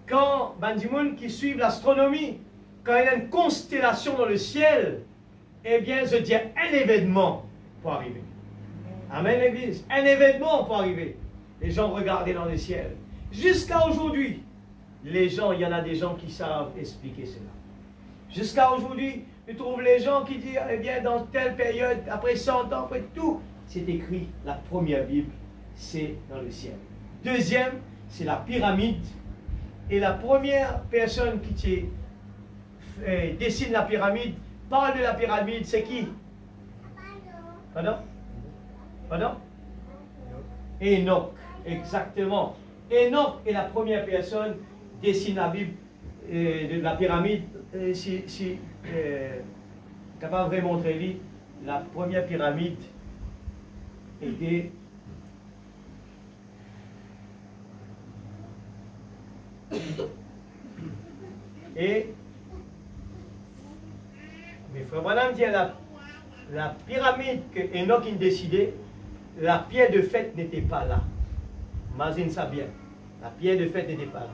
quand Bandimoun qui suivent l'astronomie, quand il y a une constellation dans le ciel, eh bien, je dis un événement pour arriver. Amen, l'Église. Un événement pour arriver. Les gens regardaient dans le ciel. Jusqu'à aujourd'hui, les gens, il y en a des gens qui savent expliquer cela. Jusqu'à aujourd'hui, tu trouves les gens qui disent, eh bien, dans telle période, après 100 ans, après tout, c'est écrit, la première Bible, c'est dans le ciel. Deuxième, c'est la pyramide. Et la première personne qui dessine la pyramide, parle de la pyramide, c'est qui? Pardon? Pardon? Enoch, exactement. Enoch est la première personne qui dessine la Bible, de la pyramide. Si capable de montrer la première pyramide était et mes frères, madame dit la pyramide que Enoch a décidé, la pierre de fête n'était pas là. Imagine ça bien. La pierre de fête n'était pas là.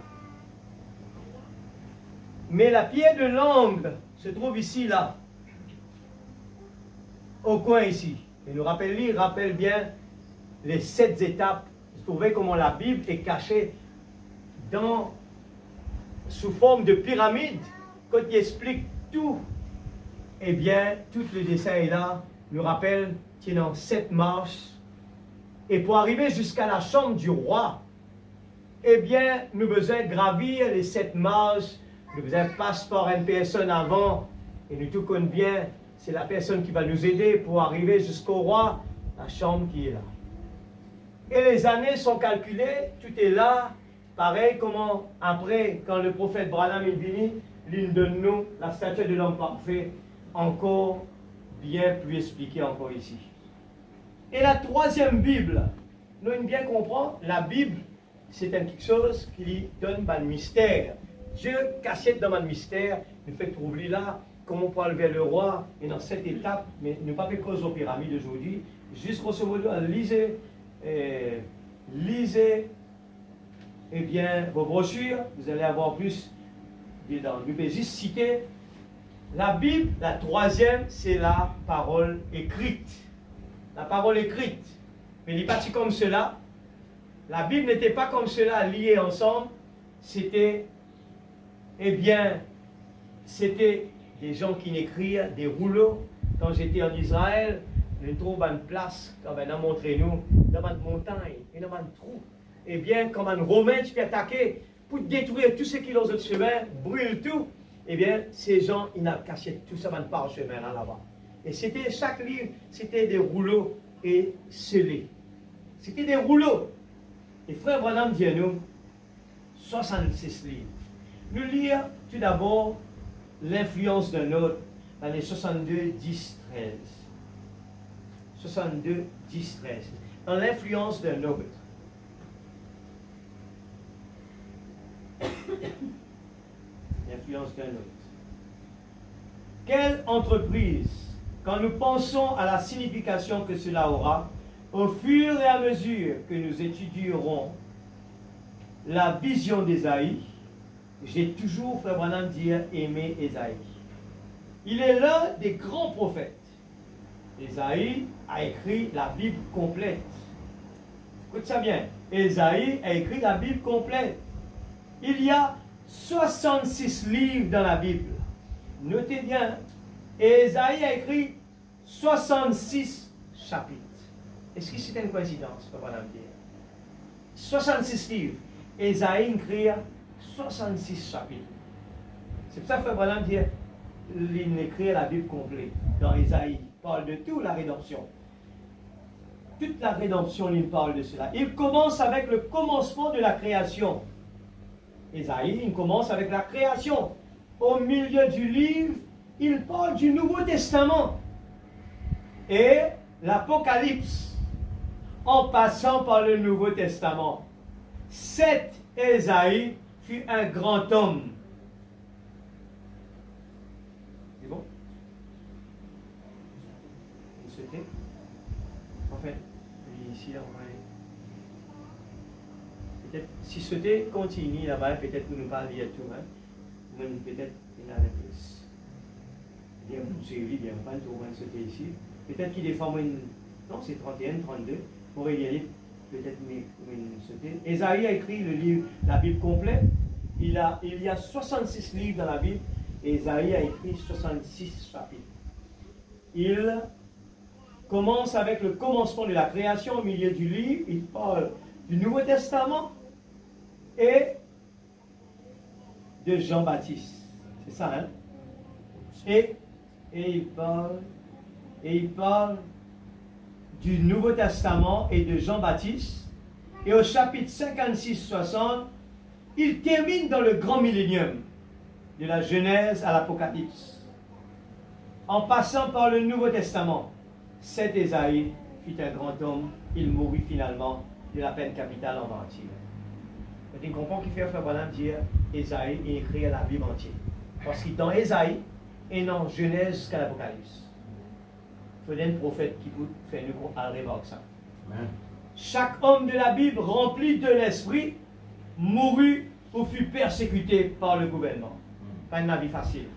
Mais la pierre de langue se trouve ici, là. Au coin ici. Et nous rappelle bien les 7 étapes. Vous trouvez comment la Bible est cachée sous forme de pyramide. Quand il explique tout, eh bien, tout le dessin est là. Nous rappelle qu'il y a 7 marches. Et pour arriver jusqu'à la chambre du roi, eh bien, nous avons besoin de gravir les 7 marches. Nous avons passe par une personne avant. Et nous tout connaissons bien, c'est la personne qui va nous aider pour arriver jusqu'au roi, la chambre qui est là. Et les années sont calculées, tout est là. Pareil, comment après, quand le prophète Branham est venu, l'une de nous, la statue de l'homme parfait, encore bien plus expliquée encore ici. Et la troisième Bible, nous devons bien comprendre, la Bible, c'est quelque chose qui donne un mystère. Dieu cachette dans un mystère, nous fait trouver là, comment on peut enlever le roi, et dans cette étape, mais ne pas faire cause aux pyramides aujourd'hui, juste grosso modo, lisez, eh bien, vos brochures, vous allez avoir plus dedans. Je vais juste citer la Bible, la troisième, c'est la parole écrite. La parole écrite. Mais il n'est pas comme cela. La Bible n'était pas comme cela, liée ensemble. C'était, eh bien, c'était des gens qui écrivent des rouleaux. Quand j'étais en Israël, nous trouvons une place, comme on a montré nous, dans une montagne et dans un trou. Eh bien, comme un Romain qui peut attaquer pour détruire tout ce qui est dans notre chemin, brûle tout, eh bien, ces gens, ils n'ont caché tout ça dans le parchemin là-bas. Et c'était, chaque livre, c'était des rouleaux et scellés. C'était des rouleaux. Et frère Branham dit à nous, 66 livres. Nous lire tout d'abord l'influence d'un autre dans les 62, 10, 13. 62, 10, 13. Dans l'influence d'un autre. L'influence d'un autre. Quelle entreprise, quand nous pensons à la signification que cela aura, au fur et à mesure que nous étudierons la vision d'Ésaïe, j'ai toujours, frère Branham, dire aimé Ésaïe. Il est l'un des grands prophètes. Ésaïe a écrit la Bible complète. Écoute ça bien. Ésaïe a écrit la Bible complète. Il y a 66 livres dans la Bible. Notez bien. Ésaïe a écrit 66 chapitres. Est-ce que c'est une coïncidence, frère Branham dire? 66 livres. Ésaïe écrit 66 chapitres. C'est pour ça que frère Branham dit il écrit la Bible complète dans Ésaïe. Il parle de toute la rédemption. Toute la rédemption, il parle de cela. Il commence avec le commencement de la création. Ésaïe, il commence avec la création. Au milieu du livre, il parle du Nouveau Testament et l'Apocalypse en passant par le Nouveau Testament. Cet Ésaïe fut un grand homme. C'est bon? Vous souhaitez? En fait, ici, là, on va aller. Peut-être, si vous souhaitez continuer là-bas, peut-être vous nous parlez tout, hein? Même peut-être il y en a plus. Bien, vous suivez bien, pas tout, on va sauter ici. Peut-être qu'il est formé une. Non, c'est 31, 32. Pour y aller, peut-être sauter. Ésaïe a écrit le livre, la Bible complète. Il y a 66 livres dans la Bible. Ésaïe a écrit 66 chapitres. Il commence avec le commencement de la création au milieu du livre. Il parle du Nouveau Testament et de Jean-Baptiste. C'est ça, hein? Et il parle du Nouveau Testament et de Jean-Baptiste. Et au chapitre 56-60, il termine dans le grand millénium, de la Genèse à l'Apocalypse. En passant par le Nouveau Testament, cet Ésaïe fut un grand homme. Il mourut finalement de la peine capitale en martyr. Vous comprenez qu'il fait frère Branham dire Ésaïe et écrire la Bible entière. Parce que dans Ésaïe et dans Genèse jusqu'à l'Apocalypse, il faut un prophète qui vous fait nous arriver avec ça. Amen. Chaque homme de la Bible rempli de l'esprit mourut ou fut persécuté par le gouvernement. Pas une vie facile.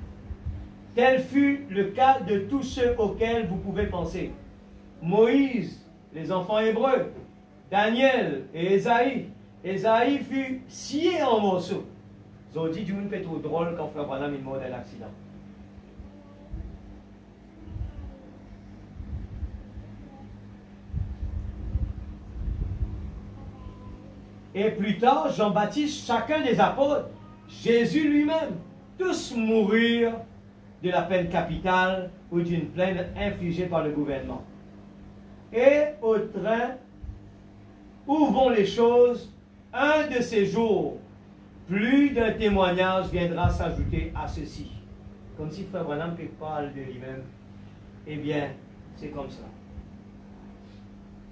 Tel fut le cas de tous ceux auxquels vous pouvez penser. Moïse, les enfants hébreux, Daniel et Ésaïe. Ésaïe fut scié en morceaux. Ils ont dit, Dieu peut trop drôle quand frère Branham est mort d'un accident. Et plus tard, Jean-Baptiste, chacun des apôtres, Jésus lui-même, tous mourirent de la peine capitale ou d'une peine infligée par le gouvernement. Et au train où vont les choses, un de ces jours, plus d'un témoignage viendra s'ajouter à ceci. Comme si frère Branham parle de lui-même. Eh bien, c'est comme ça.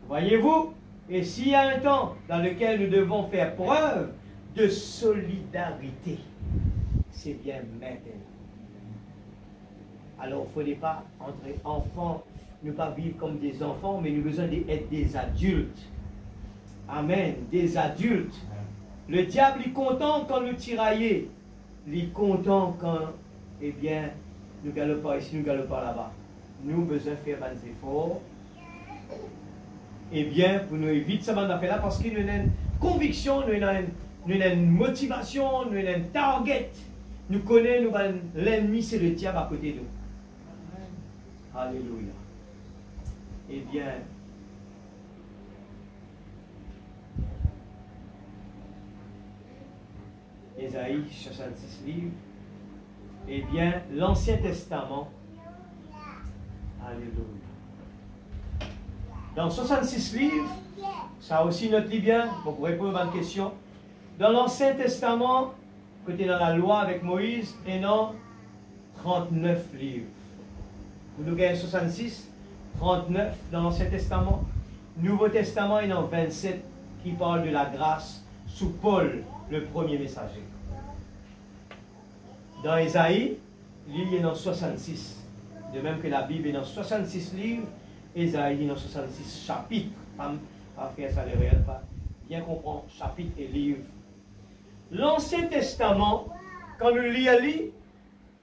Voyez-vous? Et s'il y a un temps dans lequel nous devons faire preuve de solidarité, c'est bien maintenant. Alors, il ne faudrait pas, entre enfants, ne pas vivre comme des enfants, mais nous avons besoin d'être des adultes. Amen, des adultes. Le diable est content quand nous tiraillons. Il est content quand, eh bien, nous galopons ici, nous galopons là-bas. Nous avons besoin de faire des efforts. Eh bien, pour nous éviter ça, là parce que nous avons une conviction, nous avons une motivation, nous avons un target. Nous connaissons, l'ennemi, c'est le diable à côté de nous. Alléluia. Eh bien, Ésaïe, 66 livres. Eh bien, l'Ancien Testament. Alléluia. Dans 66 livres, ça aussi notre lit bien, pour répondre à une question. Dans l'Ancien Testament, côté dans la loi avec Moïse, et non 39 livres. Vous nous gagnez 66, 39 dans l'Ancien Testament. Nouveau Testament est dans 27 qui parle de la grâce sous Paul, le premier messager. Dans Ésaïe, l'île est dans 66. De même que la Bible est dans 66 livres, Ésaïe est dans 66 chapitres. Pas faire ça le réel, pas bien comprendre chapitre et livre. L'Ancien Testament, quand nous lisons,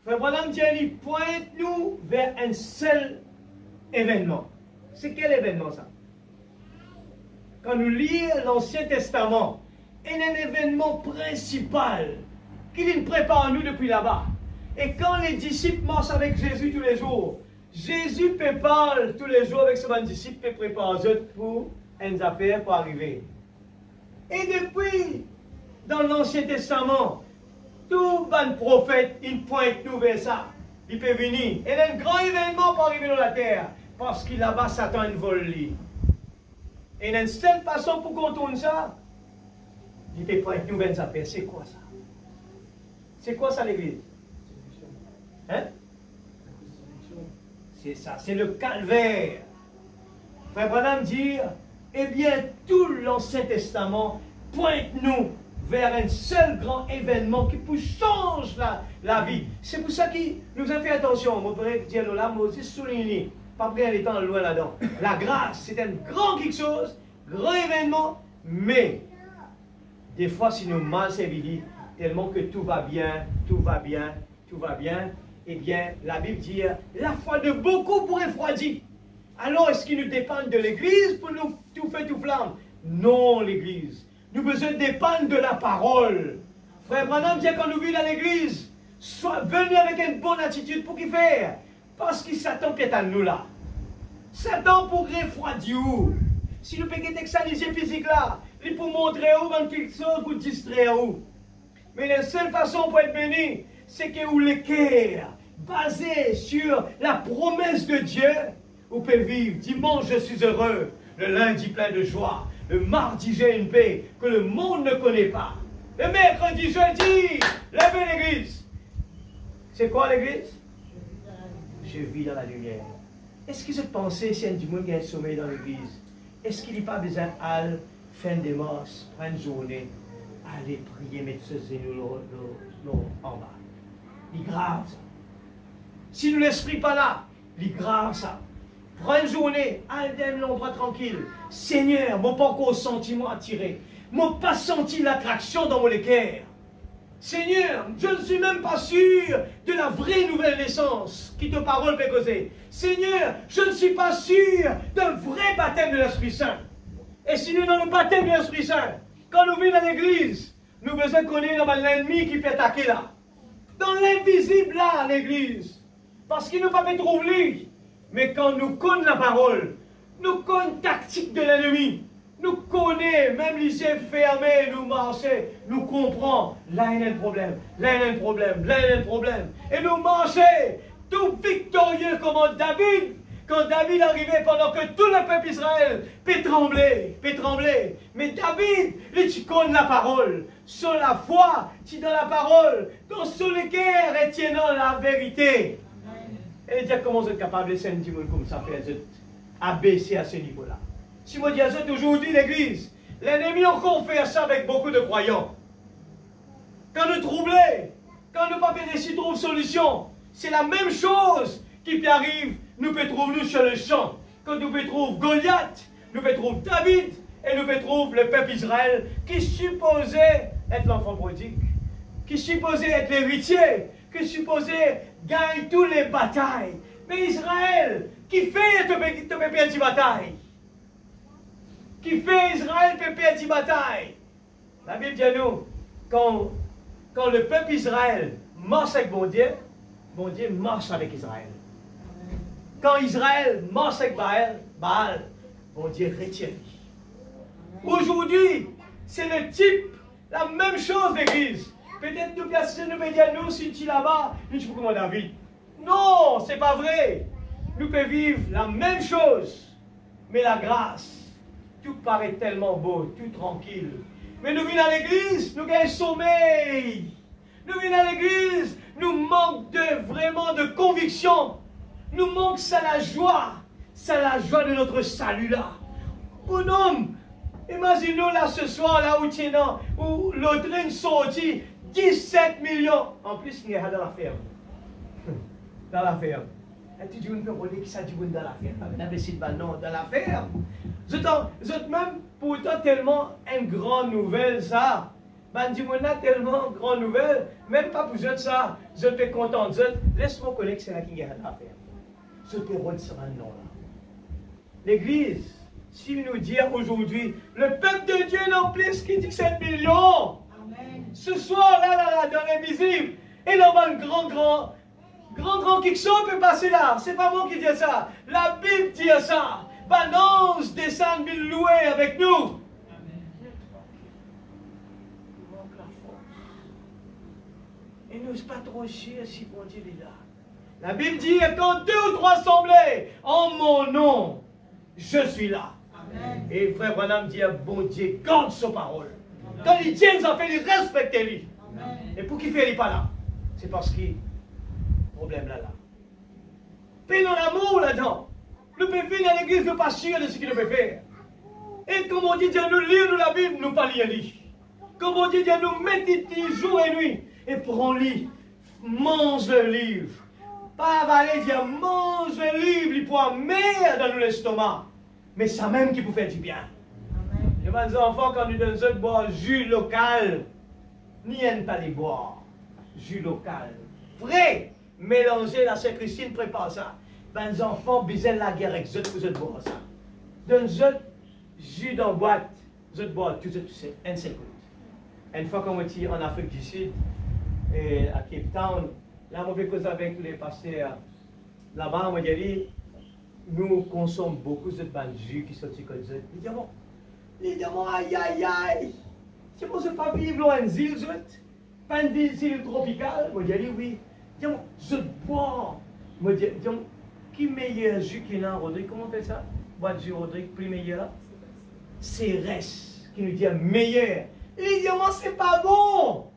Frère Branham dit, il pointe nous vers un seul événement. C'est quel événement ça? Quand nous lisons l'Ancien Testament, il y a un événement principal qui nous prépare nous depuis là-bas. Et quand les disciples marchent avec Jésus tous les jours, Jésus prépare tous les jours avec ses disciples et prépare eux pour une affaire pour arriver. Et depuis, dans l'Ancien Testament, tout bon prophète, il pointe nous vers ça. Il peut venir. Et il y a un grand événement pour arriver dans la terre. Parce qu'il là-bas, Satan vole lui. Et il y a une seule façon pour contourner ça. Il peut pointer nous vers ça. C'est quoi ça? C'est quoi ça l'église? Hein? C'est ça, c'est le calvaire. Frère Branham dit, eh bien, tout l'Ancien Testament pointe nous vers un seul grand événement qui peut changer la vie. C'est pour ça qu'il nous a fait attention. Mon père dit là, Moses souligne, pas prendre les temps loin là-dedans. La grâce, c'est un grand quelque chose, grand événement, mais des fois, si nous mal servis, tellement que tout va bien, tout va bien, tout va bien, eh bien, la Bible dit, la foi de beaucoup pour refroidir. Alors, est-ce qu'il nous dépend de l'Église pour nous tout faire tout flamme? Non, l'Église. Nous besoin dépendre de la parole. Frère Branham dit quand nous vivons dans l'Église, soit venu avec une bonne attitude pour qu'il faire. Parce qu'il s'attend qui est à nous là. Satan pour refroidir. Si nous pouvons texaniser physique là, il pour montrer où dans quelque chose pour distraire où. Mais la seule façon pour être béni, c'est que vous le cœur, basé sur la promesse de Dieu, vous pouvez vivre. Dimanche, je suis heureux. Le lundi, plein de joie. Le mardi, j'ai une paix que le monde ne connaît pas. Le mercredi, jeudi, levez l'église. C'est quoi l'église? Je vis dans la lumière. Est-ce que cette pensée, si un dimanche qui a un sommeil dans l'église, est-ce qu'il n'y a pas besoin à fin des morses, prendre une journée, aller prier, mettre ce zélo en bas? Il est grave ça. Si nous l'esprit pas là, il est grave ça. Prends une journée, allez dans l'endroit tranquille. Seigneur, mon pas encore sentiment attiré. Mon pas senti l'attraction dans mon cœur. Seigneur, je ne suis même pas sûr de la vraie nouvelle naissance qui te parole peut causer. Seigneur, je ne suis pas sûr d'un vrai baptême de l'Esprit Saint. Et si nous dans le baptême de l'Esprit Saint, quand nous venons dans l'église, nous besoin connaître l'ennemi qui peut attaquer là. Dans l'invisible là, l'église. Parce qu'il ne peut pas me trouver. Mais quand nous connaissons la parole, nous connaissons la tactique de l'ennemi, nous connaissons, même les yeux fermés, nous marchons, nous comprenons, là il y a un problème, là il y a un problème, là il y a un problème. Et nous marchons, tout victorieux comme David, quand David arrivait pendant que tout le peuple Israël peut trembler. Mais David, il connaît la parole, sur la foi, tu dans la parole, dans sur le cœur et tiennant la vérité. Et dire comment vous êtes capable de sentir comme ça, faire abaisser à ce niveau-là. Si moi dis à ça aujourd'hui, l'église, l'ennemi encore fait ça avec beaucoup de croyants. Quand nous troublons, quand nous ne pas de trouver solution, c'est la même chose qui peut arriver. Nous pouvons trouver nous sur le champ. Quand nous pouvons trouver Goliath, nous pouvons trouver David, et nous pouvons trouver le peuple Israël qui supposait être l'enfant prodigue, qui supposait être l'héritier, qui supposait gagner toutes les batailles. Mais Israël, qui fait te perdre des batailles? Qui fait Israël te perdre des batailles? La Bible dit à nous, quand le peuple Israël marche avec bon Dieu marche avec Israël. Quand Israël marche avec Baal, bon Dieu retient. Aujourd'hui, c'est le type, la même chose l'église. Peut-être nous placer nous dire nous, si tu es là-bas, nous tu peux comme David. Non, c'est pas vrai. Nous pouvons vivre la même chose. Mais la grâce, tout paraît tellement beau, tout tranquille. Mais nous venons à l'église, nous gagnons sommeil. Nous venons à l'église, nous manquons vraiment de conviction. Nous manquons ça la joie. C'est la joie de notre salut là. Bonhomme, imaginez-nous là ce soir, là où tu es dans, où l'autre sorti 17 millions. En plus, il y a dans la ferme. Dans la ferme. Et tu dis, on peut dire que ça dit dans la ferme. Non, dans la ferme. Vous êtes même pourtant tellement une grande nouvelle, ça. Ben, dis-moi, tellement grande nouvelle, même pas pour eux ça. Je suis content. Laisse-moi connaître que c'est là qui est dans la ferme. Je peux rendre ça maintenant là. L'église, si nous dit aujourd'hui, le peuple de Dieu n'en plus qui dit 7 millions. Amen. Ce soir, là, dans l'invisible, et dans le grand quelque chose peut passer là. C'est pas moi qui dis ça. La Bible dit ça. Balance descend mille louer avec nous. Amen. Il manque la force. Et nous pas trop chier si bon Dieu est là. La Bible dit, quand 2 ou 3 semblés en mon nom, je suis là. Amen. Et frère Branham dit, bon Dieu, garde sa parole. Amen. Quand il tient sa fait, il respecte lui. Amen. Et pour qui fait, il n'est pas là. C'est parce qu'il y a problème là. Paix dans l'amour là-dedans. Le bébé dans l'église ne pas sûr de ce qu'il peut faire. Et comme on dit, Dieu nous lire nous la Bible, nous pas lire lui. Comme on dit, Dieu nous méditer jour et nuit. Et prends-lui, mange le livre. Pas avaler, Dieu mange le livre, il pourra mettre dans l'estomac. Mais ça même qui vous fait du bien. Les enfants, quand nous donnons boire jus local, n'y aiment pas les boire. Jus local. Vrai, mélanger, la sœur Christine prépare ça. Les enfants, bisent la guerre avec eux, vous êtes boire ça. Donne-eux jus dans boîte, vous êtes boire tout ça, un seul coup. Une fois qu'on était en Afrique du Sud, et à Cape Town, là, on fait cause avec les pasteurs. Là-bas, on dit, nous consommons beaucoup de jus qui sont comme ça. Ils disent, aïe, aïe, aïe. C'est pour ça pas vivre loin d'une île, pas une île tropicale. On dit, oui. Je bois. On dit, qui meilleur jus qu'il y a, Rodrigue? Comment on fait ça? Bois de jus, Rodrigue, plus meilleur? C'est reste qui nous dit meilleur. Les diamants, c'est pas bon.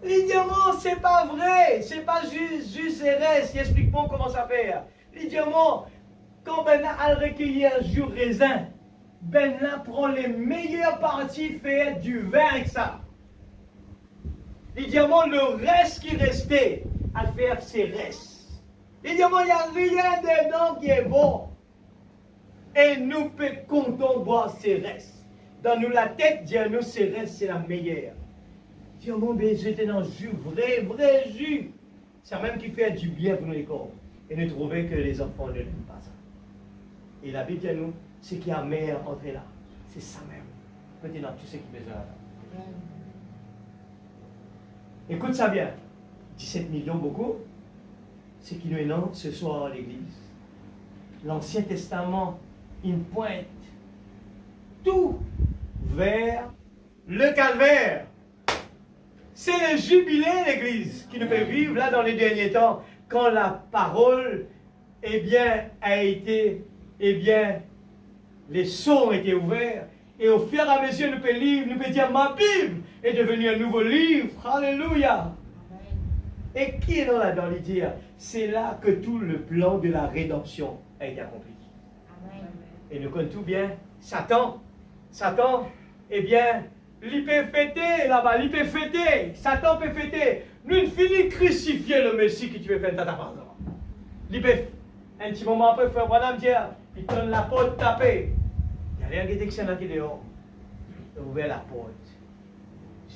Les diamants, c'est pas vrai. C'est pas juste et reste. Explique moi comment ça fait. Les diamants, quand Ben a recueilli un jus raisin, Ben là prend les meilleures parties, fait du vin avec ça. Les diamants, le reste qui restait, à faire ses restes. Les diamants, il n'y a rien dedans qui est bon. Et nous peut compter boire ses restes. Dans nous, la tête, Dieu nous, ses restes, c'est la meilleure. Diamant, j'étais dans le jus, vrai jus. C'est même qui fait du bien pour nous les corps. Et nous trouvons que les enfants ne l'aiment pas ça. Et la Bible dit à nous, ce qui a mère entré là, c'est ça même. Maintenant, tu sais qui besoin là. Écoute ça bien. 17 millions, beaucoup. Ce qui nous est non ce soir à l'église. L'Ancien Testament, il pointe tout vers le calvaire. C'est le jubilé, l'église, qui nous fait vivre là dans les derniers temps, quand la parole, a été, les sceaux ont été ouverts, et au fur et à mesure, nous pouvons lire, nous pouvons dire, ma Bible est devenue un nouveau livre. Alléluia. Et qui est là-dedans, il dit, c'est là que tout le plan de la rédemption a été accompli. Amen. Et nous connaissons tout bien, Satan, il peut fêter là-bas, il peut fêter, Satan peut fêter. Nous ne finissons crucifier le Messie qui tu veux faire ta part. Il peut, un petit moment après, frère Branham dit, il donne la porte tapée. Il n'y a rien qui est qui dehors. Il a ouvert la porte.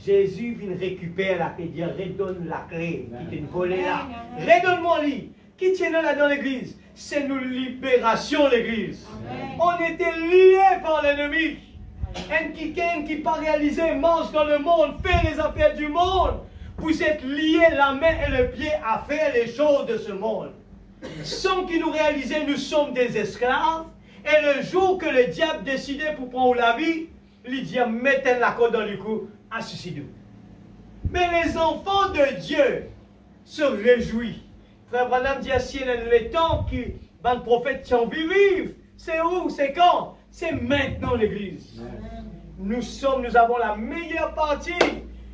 Jésus vient récupérer la clé, il redonne la clé qui était volée là. Redonne-moi lui. Qui tient là dans l'église? C'est nous libération l'église. On était liés par l'ennemi. Un qui pas réalisé marche dans le monde, fait les affaires du monde. Vous êtes liés la main et le pied à faire les choses de ce monde. Sans qu'ils nous réaliser, nous sommes des esclaves. Et le jour que le diable décidait pour prendre la vie, il dit mettez la corde dans le cou, à suicider. Mais les enfants de Dieu se réjouissent. Frère Branham dit à les temps que le prophète qui ont vu vivre, c'est où, c'est quand? C'est maintenant l'église. Nous avons la meilleure partie.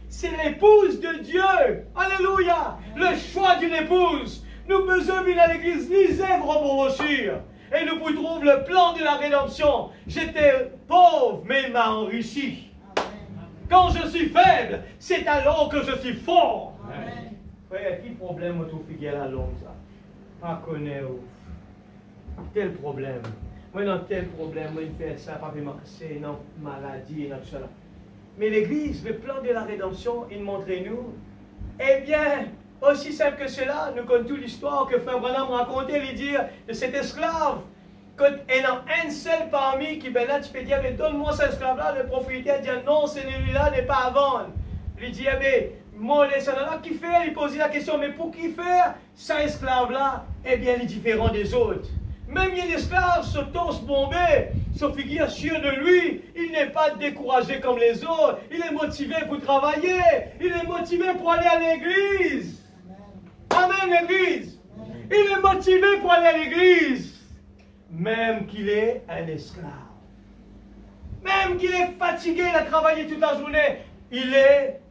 C'est l'épouse de Dieu. Alléluia. Le choix d'une épouse. Nous besoin à l'église, lisez vos brochures. Et nous trouvons le plan de la rédemption. J'étais pauvre, mais il m'a enrichi. Quand je suis faible, c'est alors que je suis fort. Frère, quel problème tu fais à la longue, ça? Pas connaître. Tel problème. Moi, dans tel problème, moi, il fait ça, pas c'est non maladie, et tout ça. Mais l'Église, le plan de la rédemption, il montre-nous. Eh bien, aussi simple que cela, nous connaissons toute l'histoire que Frère Branham racontait, lui dire de cet esclave. Quand il y en a un seul parmi qui, ben là, tu peux dire, mais donne-moi cet esclave-là, le propriétaire dit, non, celui-là n'est pas à vendre. Il dit, eh bien, mon là, qui fait? Il pose la question, mais pour qui faire cet esclave-là? Eh bien, il est différent des autres. Même il y a l'esclave se torse bombé, se figure sûr de lui, il n'est pas découragé comme les autres, il est motivé pour travailler, il est motivé pour aller à l'église. Amen, l'église. Il est motivé pour aller à l'église, même qu'il est un esclave. Même qu'il est fatigué, il a travaillé toute la journée, il est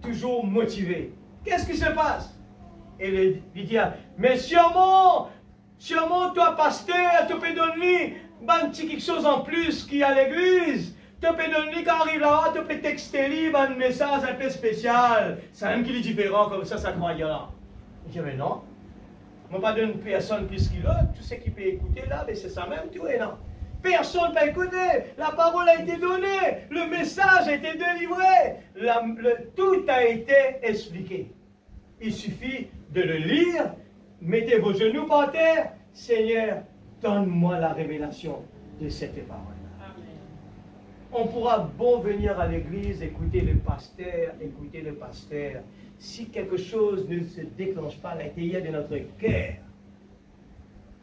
toujours motivé. Qu'est-ce qui se passe? Et il dit, mais sûrement, toi, pasteur, tu peux donner quelque chose en plus qui est à l'église. Tu peux donner, quand arrive là-bas, tu peux texter un message un peu spécial. C'est même qu'il est différent, comme ça croyait là. Il dit, mais non. On ne va pas donner personne plus qu'il l'autre. Tout ce qui peut écouter là, mais c'est ça même, tu es non. Personne ne peut écouter. La parole a été donnée. Le message a été délivré. Tout a été expliqué. Il suffit de le lire. Mettez vos genoux par terre. Seigneur, donne-moi la révélation de cette parole. On pourra bon venir à l'église, écouter le pasteur. Si quelque chose ne se déclenche pas à l'intérieur de notre cœur,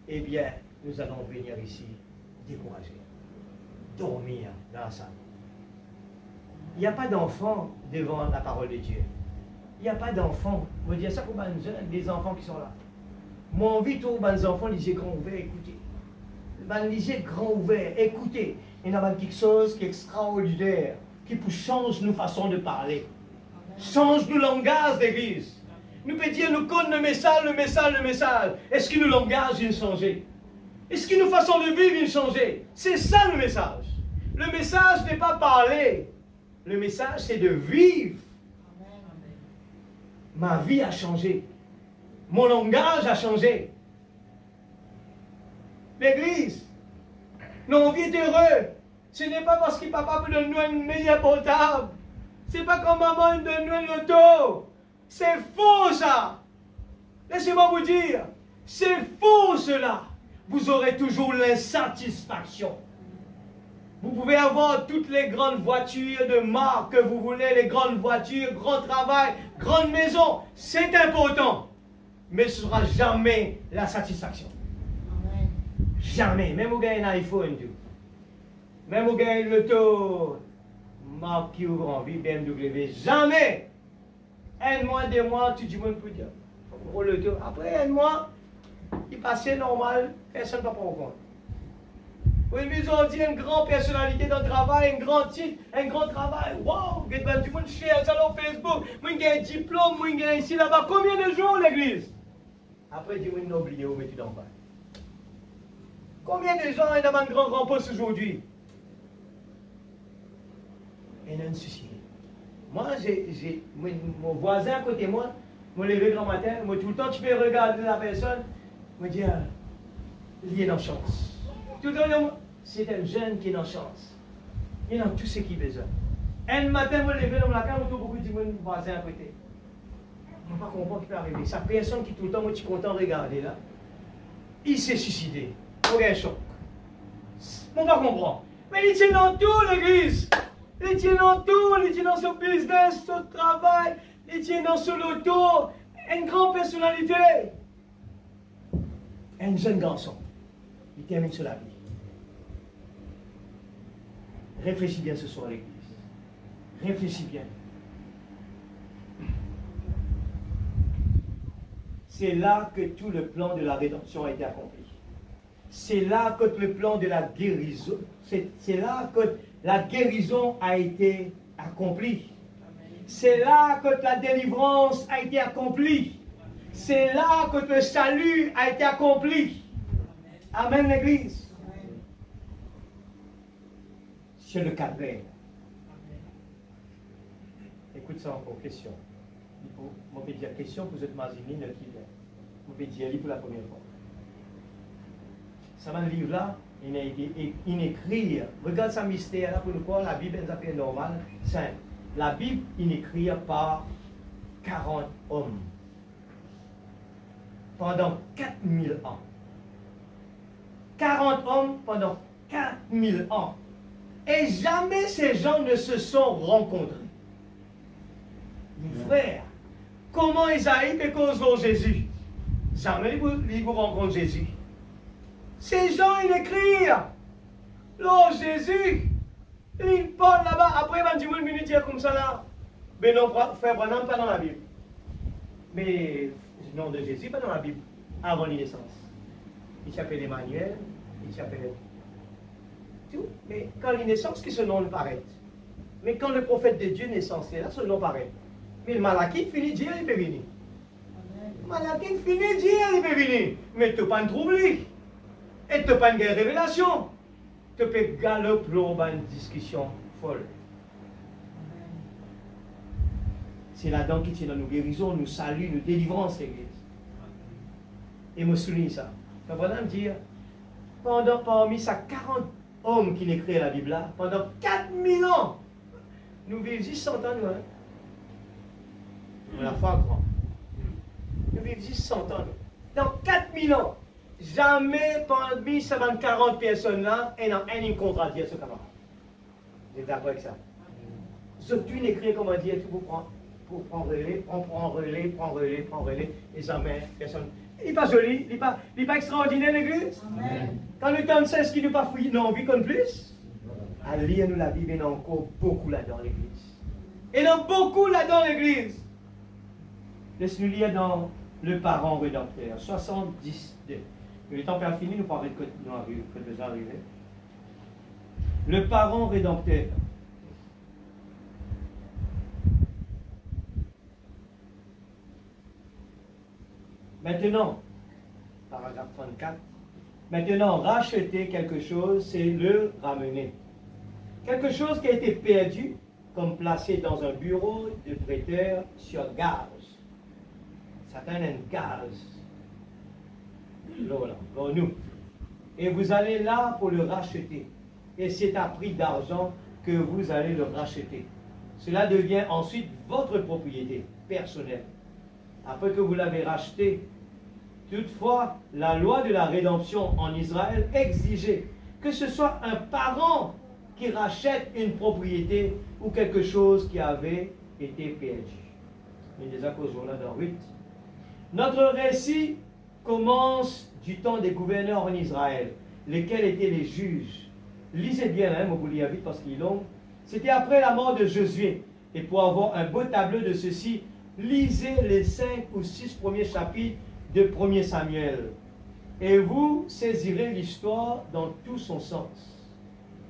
eh bien, nous allons venir ici découragés, dormir dans la salle. Il n'y a pas d'enfants devant la parole de Dieu. Il n'y a pas d'enfants. Je veux dire ça pour les jeunes, des enfants qui sont là. Moi, envie de les enfants, les yeux grands ouverts, écoutez. Les yeux grands ouverts, écoutez. Il y a quelque chose qui est extraordinaire, qui peut changer nos façons de parler. Change nos langages d'église. Nous pouvons dire, nous connaissons le message. Est-ce que nos langages ont changé? Est-ce que nos façons de vivre ont changé? C'est ça le message. Le message n'est pas parler. Le message, c'est de vivre. Ma vie a changé. Mon langage a changé. L'église, nos vies est heureux. Ce n'est pas parce que papa peut donner un meilleur portable. Ce n'est pas comme maman donne nous un loto. C'est faux ça. Laissez-moi vous dire. C'est faux cela. Vous aurez toujours l'insatisfaction. Vous pouvez avoir toutes les grandes voitures de marque que vous voulez, les grandes voitures, grand travail, grande maison. C'est important. Mais ce ne sera jamais la satisfaction. Amen. Jamais. Même vous gagnez un iPhone, tout. Même vous gagnez l'auto, marque qui ouvre en vie, BMW. Jamais. Un mois, 2 mois, tout le monde peut dire. Pour l'auto. Après un mois, il passait normal, personne ne va prendre compte. Oui, mais on dit une grande personnalité dans le travail, un grand titre, un grand travail. Wow, tout le monde cherche sur Facebook. Moi, j'ai un diplôme, moi, j'ai ici, là-bas. Combien de jours l'église? Après, dis-moi, non, oublié, où mets-tu dans le Combien de gens ont un grand poste aujourd'hui? Et non, ceci. Moi, j'ai mon voisin à côté de moi, me lever grand matin, moi, tout le temps, tu peux regarder la personne, me dire, il est dans chance. Tout le temps, c'est un jeune qui est dans chance. Il a tout ce qu'il a besoin. Un matin, me lever dans la cave, je beaucoup de mon voisin à côté. Je ne peux pas comprendre ce qui peut arriver. Sa personne qui tout le temps, moi, tu es content de regarder là, il s'est suicidé. Pour un choc. On va comprendre. Mais il tient dans tout l'église. Il tient dans tout. Il tient dans son business, son travail. Il tient dans son auto. Une grande personnalité. Un jeune garçon. Il termine sur la vie. Réfléchis bien ce soir, l'église. Réfléchis bien. C'est là que tout le plan de la rédemption a été accompli. C'est là que le plan de la guérison, c'est là que la guérison a été accomplie. C'est là que la délivrance a été accomplie. C'est là que le salut a été accompli. Amen, l'Église. C'est le calvaire. Écoute ça encore, question. Je peux dire question, vous êtes mazini, ne qui est. Vous pouvez dire pour la première fois. Ça, ce livre-là, il a été écrit. Regarde ce mystère-là pour le quoi la Bible est appelée normale, simple. La Bible est écrite par 40 hommes pendant 4000 ans. 40 hommes pendant 4000 ans. Et jamais ces gens ne se sont rencontrés. Mes frères, comment Isaïe peut causer Jésus? Jamais ils vous rencontrent Jésus. Ces gens, ils écrivent. Oh Jésus, ils parlent là-bas. Après, ils vont dire comme ça là. Mais non, frère Branham, pas dans la Bible. Mais le nom de Jésus, pas dans la Bible. Avant la naissance. Il s'appelle Emmanuel, il s'appelle tout. Mais quand la naissance, que ce nom paraît. Mais quand le prophète de Dieu est censé, là, ce nom paraît. Mais le Malachie finit dire, il peut venir. Malachie finit dire, il peut venir. Mais tu n'as pas de trouble. Et tu n'as pas de révélation. Tu peux galoper dans une discussion folle. C'est là-dedans qui tient dans nos guérisons, nous saluts, nous délivrance, l'Église. Et me souligne ça. Ça va me dire, parmi ces 40 hommes qui écrivent la Bible là, pendant 4000 ans, nous vivons 100 ans, nous, hein? La foi grand. Nous vivons 100 ans, nous. Dans 4000 ans, jamais parmi ces 40 personnes-là, il y en a un qui contradit ce camarade. Vous êtes d'accord avec ça? Surtout, il écrit, comment dire, tout vous prend. Pour prendre relais, on prend relais, et jamais personne. Il n'est pas joli, il n'est pas extraordinaire l'Église. Quand le temps sait ce qui nous pas fouillé, nous envie qu'on plus. À lire nous la Bible, il y en a encore beaucoup là-dedans l'Église. Il y en a beaucoup là-dedans l'Église. Laisse-nous lire dans le parent rédempteur, 72. Le temps est fini, nous parlons de que déjà arrivé. Le parent rédempteur. Maintenant, paragraphe 34, maintenant, racheter quelque chose, c'est le ramener. Quelque chose qui a été perdu, comme placé dans un bureau de prêteur sur gaz. Certains ont un gaz. Là, nous. Et vous allez là pour le racheter. Et c'est à prix d'argent que vous allez le racheter. Cela devient ensuite votre propriété personnelle. Après que vous l'avez racheté. Toutefois, la loi de la rédemption en Israël exigeait que ce soit un parent qui rachète une propriété ou quelque chose qui avait été perdu. Il y a des causes là dans 8. Notre récit commence du temps des gouverneurs en Israël, lesquels étaient les juges. Lisez bien, hein, vous lisez vite parce qu'il est long. C'était après la mort de Josué. Et pour avoir un beau tableau de ceci, lisez les 5 ou 6 premiers chapitres de 1er Samuel. Et vous saisirez l'histoire dans tout son sens.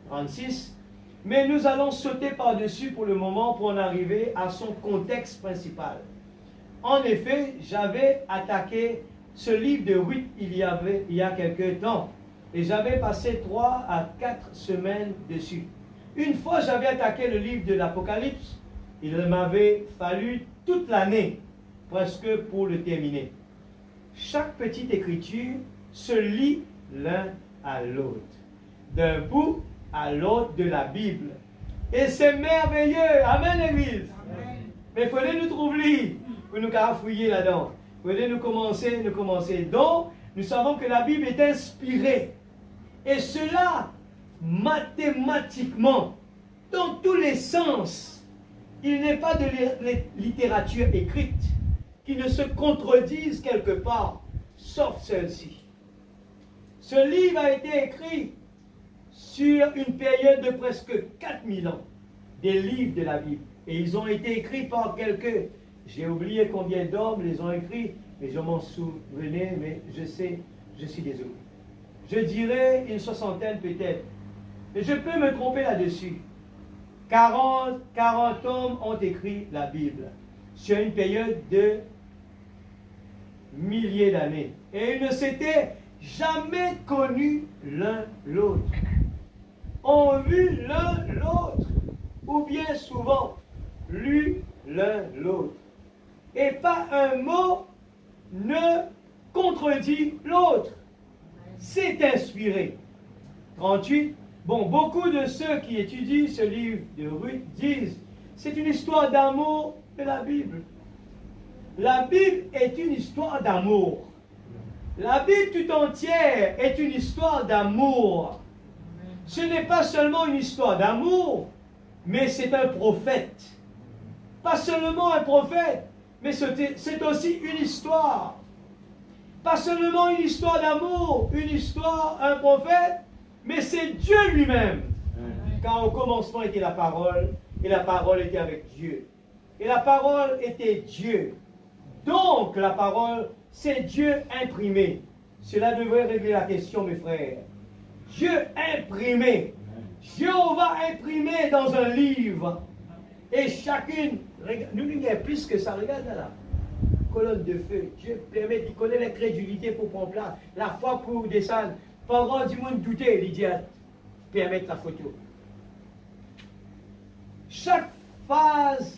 36. Mais nous allons sauter par-dessus pour le moment pour en arriver à son contexte principal. En effet, j'avais attaqué ce livre de Ruth il y a quelque temps. Et j'avais passé 3 à 4 semaines dessus. Une fois j'avais attaqué le livre de l'Apocalypse, il m'avait fallu toute l'année, presque pour le terminer. Chaque petite écriture se lit l'un à l'autre, d'un bout à l'autre de la Bible. Et c'est merveilleux. Amen, l'Église. Mais il fallait nous trouver, pour nous fouiller là-dedans. Il fallait nous commencer. Donc, nous savons que la Bible est inspirée. Et cela, mathématiquement, dans tous les sens. Il n'est pas de littérature écrite qui ne se contredise quelque part, sauf celle-ci. Ce livre a été écrit sur une période de presque 4000 ans, des livres de la Bible. Et ils ont été écrits par quelques, j'ai oublié combien d'hommes les ont écrits, mais je m'en souvenais, mais je sais, je suis désolé. Je dirais une soixantaine peut-être. Mais je peux me tromper là-dessus. 40 hommes ont écrit la Bible sur une période de milliers d'années. Et ils ne s'étaient jamais connu l'un l'autre, ont vu l'un l'autre, ou bien souvent lu l'un l'autre. Et pas un mot ne contredit l'autre. C'est inspiré. 38. Bon, beaucoup de ceux qui étudient ce livre de Ruth disent c'est une histoire d'amour de la Bible. La Bible est une histoire d'amour. La Bible tout entière est une histoire d'amour. Ce n'est pas seulement une histoire d'amour, mais c'est un prophète. Pas seulement un prophète, mais c'est aussi une histoire. Pas seulement une histoire d'amour, une histoire, un prophète, mais c'est Dieu lui-même. Car au commencement était la parole, et la parole était avec Dieu. Et la parole était Dieu. Donc la parole, c'est Dieu imprimé. Cela devrait régler la question, mes frères. Dieu imprimé. Jéhovah imprimé dans un livre. Et chacune, nous il y a plus que ça, regarde là. Colonne de feu. Dieu permet, il connaît l'incrédulité pour prendre place. La foi pour descendre. Parole du monde douter, il dit, permettre la photo. Chaque phase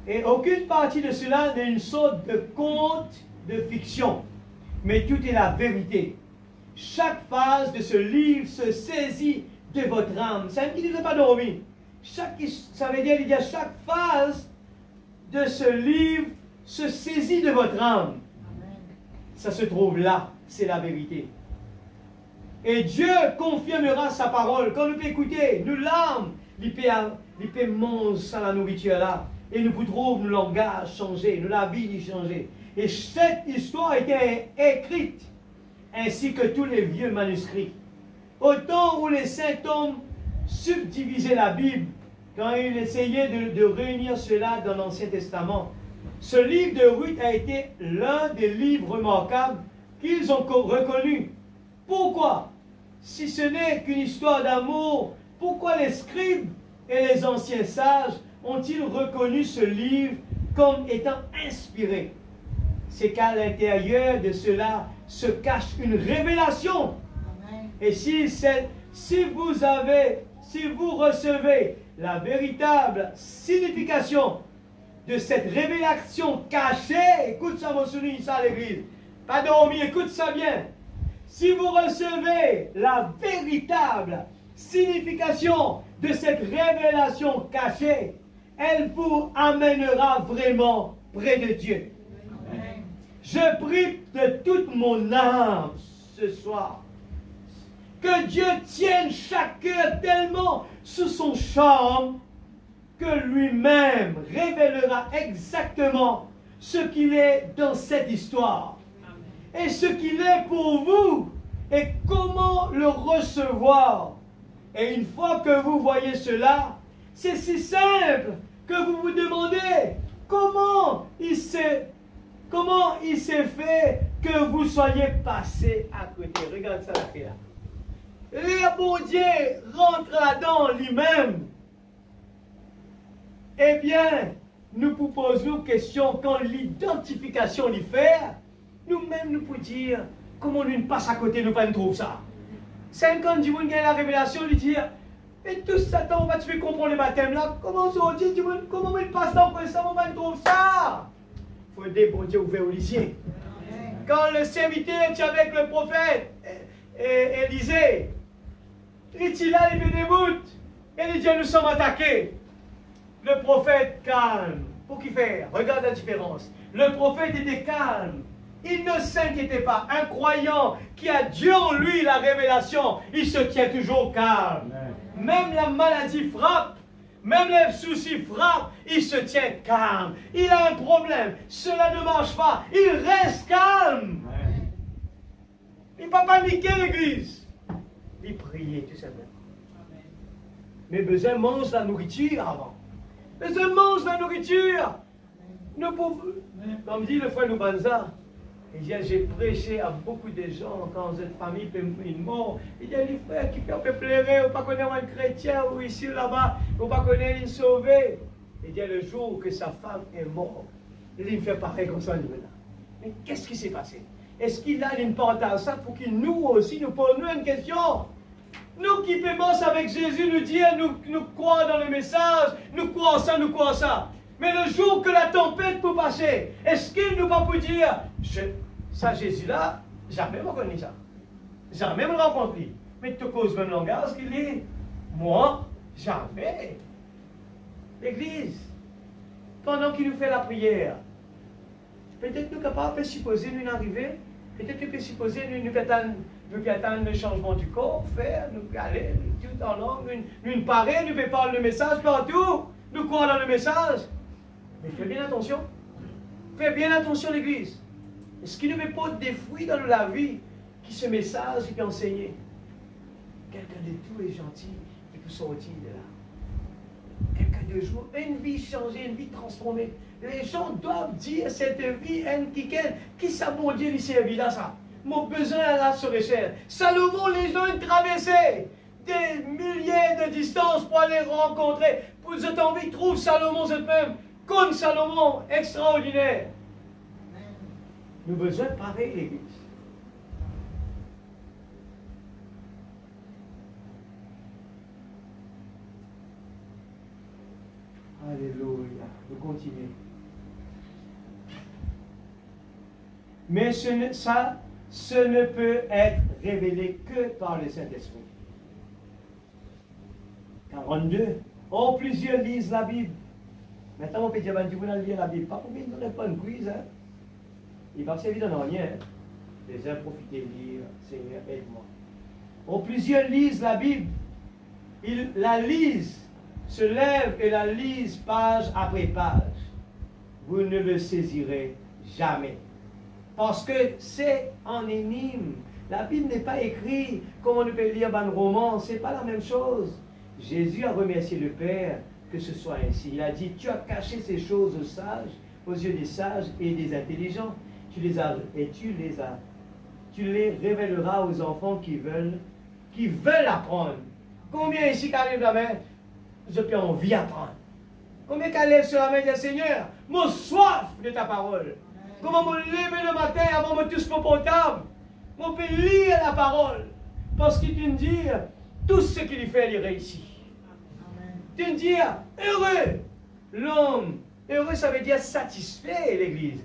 et aucune partie de cela n'est une sorte de conte de fiction, mais tout est la vérité. Chaque phase de ce livre se saisit de votre âme. Ça ne dit pas dormir. Ça veut dire qu'il chaque phase de ce livre se saisit de votre âme. Amen. Ça se trouve là, c'est la vérité. Et Dieu confirmera sa parole. Quand nous pouvons écouter, nous l'âme, il peut manger sans la nourriture là. Et nous pouvons nous langage changer, nous la vie changer. Et cette histoire a été écrite, ainsi que tous les vieux manuscrits. Au temps où les saints hommes subdivisaient la Bible, quand ils essayaient de réunir cela dans l'Ancien Testament, ce livre de Ruth a été l'un des livres remarquables qu'ils ont reconnu. Pourquoi? Si ce n'est qu'une histoire d'amour, pourquoi les scribes et les anciens sages ont-ils reconnu ce livre comme étant inspiré? C'est qu'à l'intérieur de cela se cache une révélation. Amen. Et si vous recevez la véritable signification de cette révélation cachée, écoute ça, mon souligne, ça à l'église, pas dormir, écoute ça bien. Si vous recevez la véritable signification de cette révélation cachée, elle vous amènera vraiment près de Dieu. Amen. Je prie de toute mon âme ce soir que Dieu tienne chaque cœur tellement sous son charme que lui-même révélera exactement ce qu'il est dans cette histoire. Amen. Et ce qu'il est pour vous et comment le recevoir. Et une fois que vous voyez cela, c'est si simple que vous vous demandez comment il s'est fait que vous soyez passé à côté. Regarde ça là. Le bon Dieu rentre là-dedans lui-même. Eh bien, nous vous posons question quand l'identification l'y fait, nous-mêmes nous pouvons dire comment nous ne passe à côté, nous pas nous trouve ça. 50 du monde gagne la révélation, lui dire et tout ça, on va te faire comprendre le baptême là. Comment ça dit, comment on passe dans ça, on va nous trouve ça. Il faut aider bon Dieu ouvert au lycée. Quand le serviteur était avec le prophète Élisée, il dit là, il fait des bouts. Et il dit nous sommes attaqués. Le prophète calme. Pour qui faire? Regarde la différence. Le prophète était calme. Il ne s'inquiétait pas. Un croyant qui a Dieu en lui, la révélation, il se tient toujours calme. Amen. Même la maladie frappe, même les soucis frappent, il se tient calme. Il a un problème, cela ne marche pas, il reste calme. Amen. Il ne va pas paniquer l'église. Il priait tout simplement. Amen. Mais besoin mange la nourriture avant. Besoin mange la nourriture. Nous pouvons, comme dit le frère Loubanza, j'ai prêché à beaucoup de gens quand cette famille peut mort. Il y a des frères qui peuvent pleurer, ou pas connaître un chrétien, ou ici, là-bas, ou pas connaître une sauvée. Il y a le jour que sa femme est morte, il fait pareil comme ça, là. Mais qu'est-ce qui s'est passé? Est-ce qu'il a une partage ça pour qu'il nous aussi nous pose une question? Nous qui commençons avec Jésus, nous dire, nous croyons dans le message, nous croyons ça, nous croyons ça. Mais le jour que la tempête peut passer, est-ce qu'il nous va pour dire, ça Jésus-là, jamais je connais ça. Jamais je rencontré. Mais tu causes même langage qu'il est. Moi, jamais. L'Église, pendant qu'il nous fait la prière, peut-être nous sommes capables de supposer nous arriver, peut-être nous peut supposer nous attendre le changement du corps, faire, nous aller, tout en langue, nous parler, nous peut parler le message partout, nous croire dans le message. Mais fais bien attention. Fais bien attention l'Église. Est-ce qu'il ne met pas des fruits dans la vie qui ce message peut enseigner? Quelqu'un de tout est gentil qui peut sortir de là. Quelqu'un de jour, une vie changée, une vie transformée. Les gens doivent dire cette vie, qui ça mon Dieu lui servit là ça. Mon besoin là se recherche. Salomon, les gens ont traversé des milliers de distances pour aller rencontrer. Pour cette envie, trouve Salomon cette même. Comme Salomon, extraordinaire. Nous avons besoin de pareil, l'Église. Alléluia. Nous continuons. Mais ce ne peut être révélé que par le Saint-Esprit. 42. Oh, plusieurs lisent la Bible. Maintenant, on peut dire, vous allez lire la Bible. Pas pour nous répondre une quiz. Hein? Il va servir dans rien. Hein? Les uns profiter de lire. Seigneur, aide-moi. Oh, plusieurs lisent la Bible. Ils la lisent, se lèvent et la lisent page après page. Vous ne le saisirez jamais. Parce que c'est en énigme. La Bible n'est pas écrite comme on peut lire dans un roman. Ce n'est pas la même chose. Jésus a remercié le Père que ce soit ainsi. Il a dit, tu as caché ces choses aux sages, aux yeux des sages et des intelligents. Tu les révéleras aux enfants qui veulent apprendre. Combien ici qui arrive la main, je peux envie d'apprendre. Combien qui lève sur la main du Seigneur, mon soif de ta parole. Comment me lever le matin avant de me toucher mon portable. On peut lire la parole. Parce qu'il peut me dire, tout ce qu'il fait, il réussit. Tu me dire, heureux. L'homme, heureux, ça veut dire satisfait, l'Église.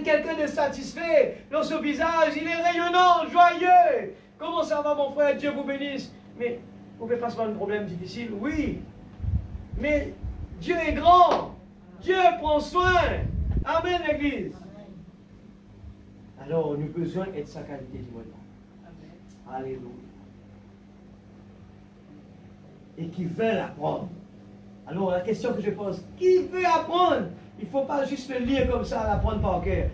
Quelqu'un de satisfait, dans son visage, il est rayonnant, joyeux. Comment ça va, mon frère? Dieu vous bénisse. Mais vous pouvez passer par un problème difficile? Oui. Mais Dieu est grand. Dieu prend soin. Amen, l'Église. Alors, nous avons besoin d'être sa qualité du monde. Alléluia. Et qui veulent apprendre. Alors, la question que je pose, qui veut apprendre? Il ne faut pas juste le lire comme ça, l'apprendre par cœur.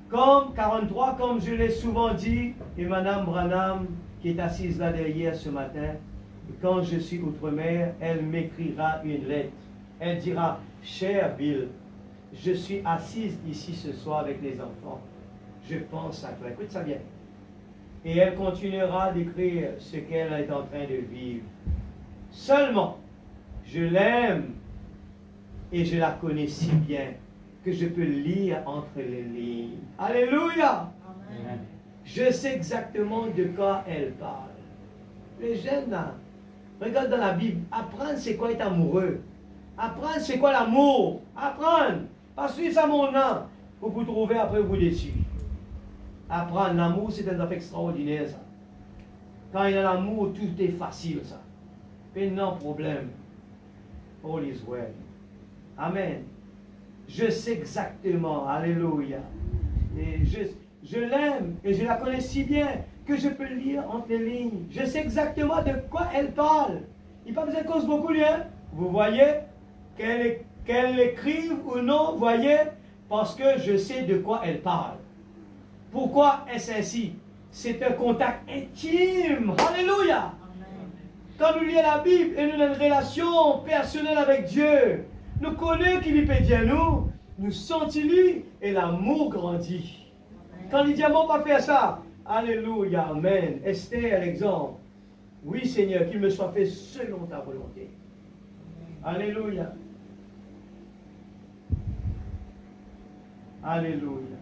Comme 43, comme je l'ai souvent dit, et Madame Branham, qui est assise là derrière ce matin, quand je suis outre-mer, elle m'écrira une lettre. Elle dira, cher Bill, je suis assise ici ce soir avec les enfants. Je pense à toi. Écoute ça bien. Et elle continuera d'écrire ce qu'elle est en train de vivre. Seulement, je l'aime et je la connais si bien que je peux lire entre les lignes. Alléluia! Amen. Je sais exactement de quoi elle parle. Les jeunes là, regarde dans la Bible, apprendre c'est quoi être amoureux. Apprendre c'est quoi l'amour. Apprendre. Pas suivre ça mon nom. Pour vous trouver après vous déçu. Apprendre l'amour, c'est un affaire extraordinaire, ça. Quand il y a l'amour, tout est facile, ça. Pas de problème. All is well. Amen. Je sais exactement, alléluia. Et je l'aime et je la connais si bien que je peux lire entre les lignes. Je sais exactement de quoi elle parle. Il n'y a pas besoin de cause beaucoup, hein? Vous voyez, qu'elle écrive ou non, vous voyez, parce que je sais de quoi elle parle. Pourquoi est-ce ainsi? C'est un contact intime. Alléluia. Quand nous lisons la Bible et nous avons une relation personnelle avec Dieu, nous connaissons qui lui peut dire nous sentons lui et l'amour grandit. Quand il dit, on va faire ça. Alléluia, amen. Esther, l'exemple. Oui, Seigneur, qu'il me soit fait selon ta volonté. Alléluia. Alléluia.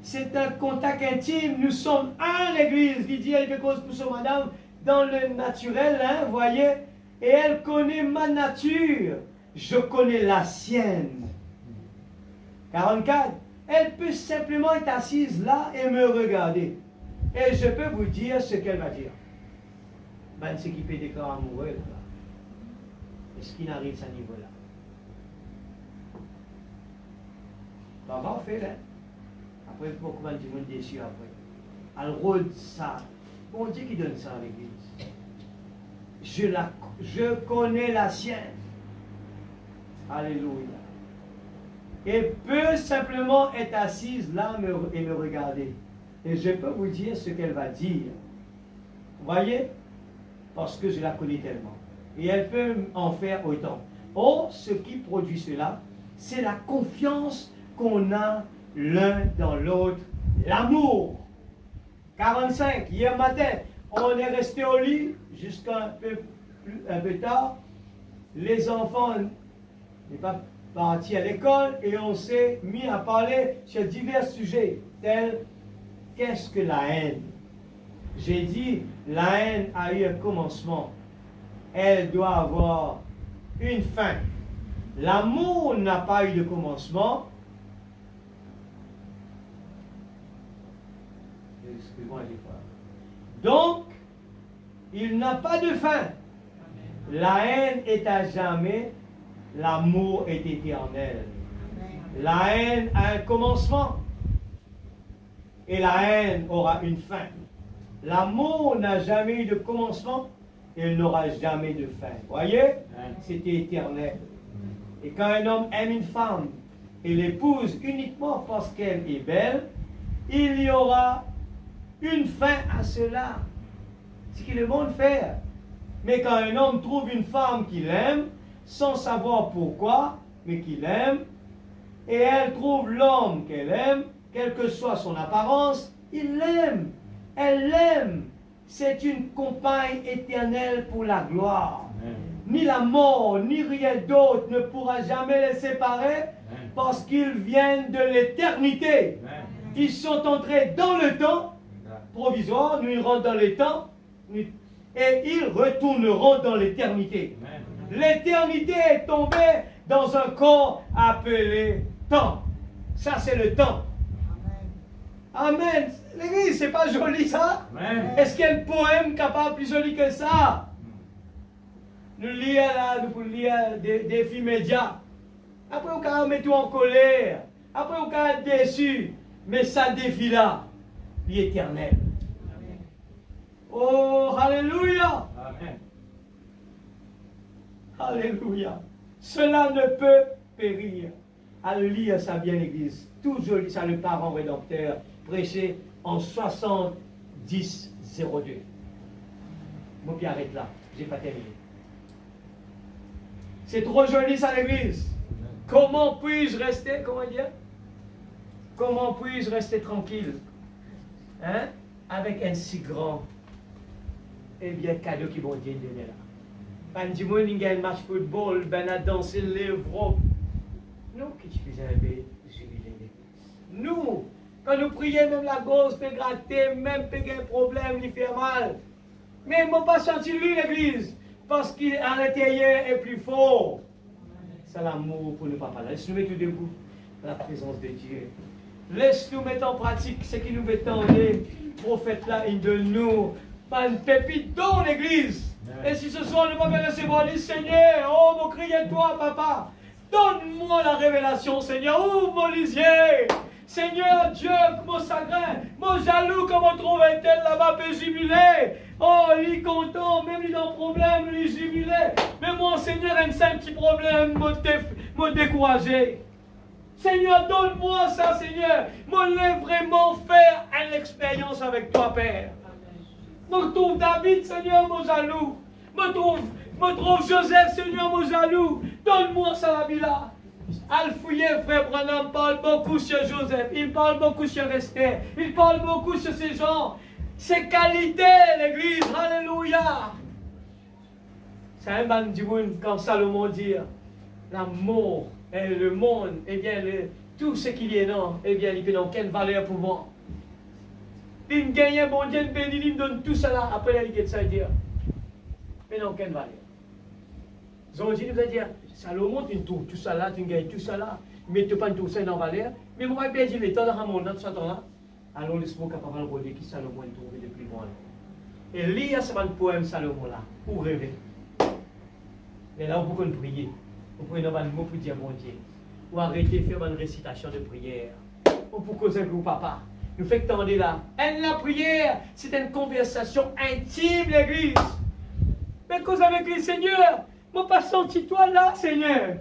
C'est un contact intime. Nous sommes un, l'Église. Il dit quelque chose pour son madame dans le naturel, hein, vous voyez. Et elle connaît ma nature. Je connais la sienne. 44. Elle peut simplement être assise là et me regarder. Et je peux vous dire ce qu'elle va dire. Ben, ce qui peut déclarer amoureux, là. Est-ce qu'il arrive à ce niveau-là? On va faire, hein? Après, beaucoup de monde déçu après. Elle rôde ça. Bon Dieu qui donne ça à l'Église. Je connais la sienne. Alléluia. Et peut simplement être assise là et me regarder. Et je peux vous dire ce qu'elle va dire. Vous voyez? Parce que je la connais tellement. Et elle peut en faire autant. Or, ce qui produit cela, c'est la confiance qu'on a l'un dans l'autre. L'amour. 45. Hier matin, on est resté au lit jusqu'un peu tard. Les enfants n'est pas parti à l'école et on s'est mis à parler sur divers sujets tels qu'est-ce que la haine? J'ai dit la haine a eu un commencement, elle doit avoir une fin. L'amour n'a pas eu de commencement. Excuse-moi, donc il n'a pas de fin. La haine est à jamais. L'amour est éternel. La haine a un commencement et la haine aura une fin. L'amour n'a jamais eu de commencement et il n'aura jamais de fin. Voyez? C'était éternel. Et quand un homme aime une femme et l'épouse uniquement parce qu'elle est belle, il y aura une fin à cela. C'est ce que le monde fait. Mais quand un homme trouve une femme qu'il aime, sans savoir pourquoi, mais qu'il aime, et elle trouve l'homme qu'elle aime, quelle que soit son apparence, il l'aime, elle l'aime. C'est une compagne éternelle pour la gloire. Amen. Ni la mort, ni rien d'autre ne pourra jamais les séparer. Amen. Parce qu'ils viennent de l'éternité. Ils sont entrés dans le temps provisoire, nous ils rentrent dans le temps, et ils retourneront dans l'éternité. L'éternité est tombée dans un corps appelé temps. Ça, c'est le temps. Amen. Amen. L'église, c'est pas joli ça? Est-ce qu'il y a un poème capable plus joli que ça? Nous lisons là, nous lisons des films médias. Après, on peut mettre tout en colère. Après, on peut être déçu. Mais ça défie là, l'éternel. Oh, alléluia. Amen. Alléluia. Cela ne peut périr. Alléluia, ça vient l'église. Tout joli, ça le parent rédempteur, prêché en 70-02. Mon pied arrête là, j'ai pas terminé. C'est trop joli ça l'église. Comment puis-je rester, comment dire? Comment puis-je rester tranquille? Hein? Avec un si grand, eh bien, cadeau qui vont Dieu donner là. Pas du monde, il y a un match football, ben à danser l'Europe. Nous qui faisons un peu jubiler l'église. Nous, quand nous prions, même la gauche peut gratter, même peut avoir un problème, il fait mal. Mais il ne m'a pas senti lui l'église, parce qu'à l'intérieur est plus fort. C'est l'amour pour nous papa. Laisse-nous mettre debout la présence de Dieu. Laisse-nous mettre en pratique ce qui nous met en les prophètes là, ils de nous. Pas une pépite dans l'église. Et si ce soir, nous va recevoir, dit Seigneur, oh, mon cri est toi, papa. Donne-moi la révélation, Seigneur. Ouvre mon lisier. Seigneur Dieu, mon chagrin, mon jaloux, comment trouve-t-elle là-bas, peut jubiler. Oh, il est content, même il est en problème, il est jubilé. Mais moi, Seigneur, un simple petit problème m'a découragé. Seigneur, donne-moi ça, Seigneur. Moi, je vraiment faire une expérience avec toi, Père. Me trouve David, Seigneur, mon jaloux. Me trouve Joseph, Seigneur, mon jaloux. Donne-moi ça, la vie là. Al-Fouye, frère Branham, parle beaucoup sur Joseph. Il parle beaucoup sur Esther. Il parle beaucoup sur ces gens. Ces qualités, l'église. Alléluia. C'est un ban du monde quand Salomon dit l'amour et le monde, eh bien, tout ce qu'il y est non, eh bien, il n'a aucune valeur pour moi. Il me gagne, mon Dieu, béni, il me donne tout cela. Après, il dit ça, il dit, mais n'a aucune valeur. Zonji nous va dire, Salomon, tu trouves tout ça là, tu gagnes tout ça là, mais tu pas tout ça dans valeur. Mais moi, je vais dire, les temps de Ramon, dans ce temps-là, alors laisse-moi capable de dire qui Salomon est trouvé depuis moi. Et lire ce poème Salomon là, pour rêver. Mais là, on peut prier. On peut avoir un mot pour dire mon Dieu. Ou arrêter de faire une récitation de prière. On peut causer avec vous, papa. Nous fait que t'en es là. Et la prière, c'est une conversation intime, l'église. Mais cause avec les seigneurs. Moi, pas senti toi là, Seigneur.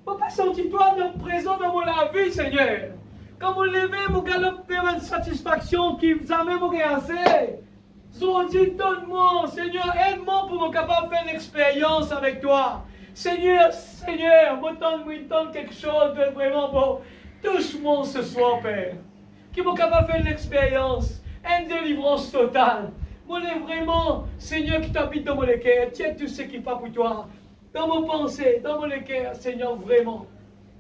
Moi, pas senti toi dans présent dans mon la vie, Seigneur. Quand vous levez, vous galopez une satisfaction qui vous amène vous assez. Son Dieu, donne-moi, Seigneur, aide-moi pour me capable de faire une expérience avec toi. Seigneur, Seigneur, moi, donne quelque chose de vraiment bon. Touche-moi ce soir, Père. Qui me capable de faire une expérience, une délivrance totale. Moi, vraiment, Seigneur, qui t'habite dans mon cœur, tiens tout ce qui va pour toi. Dans mon pensée, dans mon cœur, Seigneur, vraiment.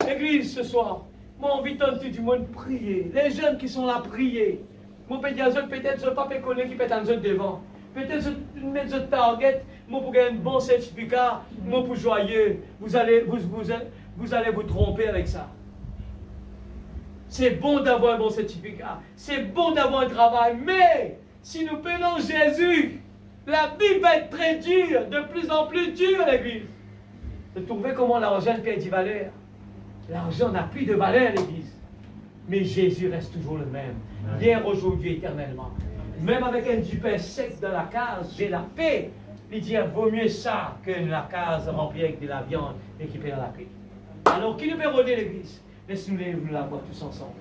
L'église ce soir, moi, envie tout du monde prier. Les jeunes qui sont là, prier. Moi, peut-être, je ne pas connaître qui peut être en devant. Peut-être, je mettre un target, moi, pour gagner un bon certificat, moi, pour joyeux. Vous allez vous tromper avec ça. C'est bon d'avoir un bon certificat. C'est bon d'avoir un travail. Mais, si nous prenons Jésus, la vie va être très dure, de plus en plus dure, l'église. Vous trouvez comment l'argent perd de valeur? L'argent n'a plus de valeur, l'église. Mais Jésus reste toujours le même. Hier, aujourd'hui, éternellement. Même avec un dupin sec dans la case, j'ai la paix. Il dit, vaut mieux ça que la case remplie avec de la viande et qui perd la paix. Alors, qui nous peut rôder l'église? Laisse-nous la voir tous ensemble.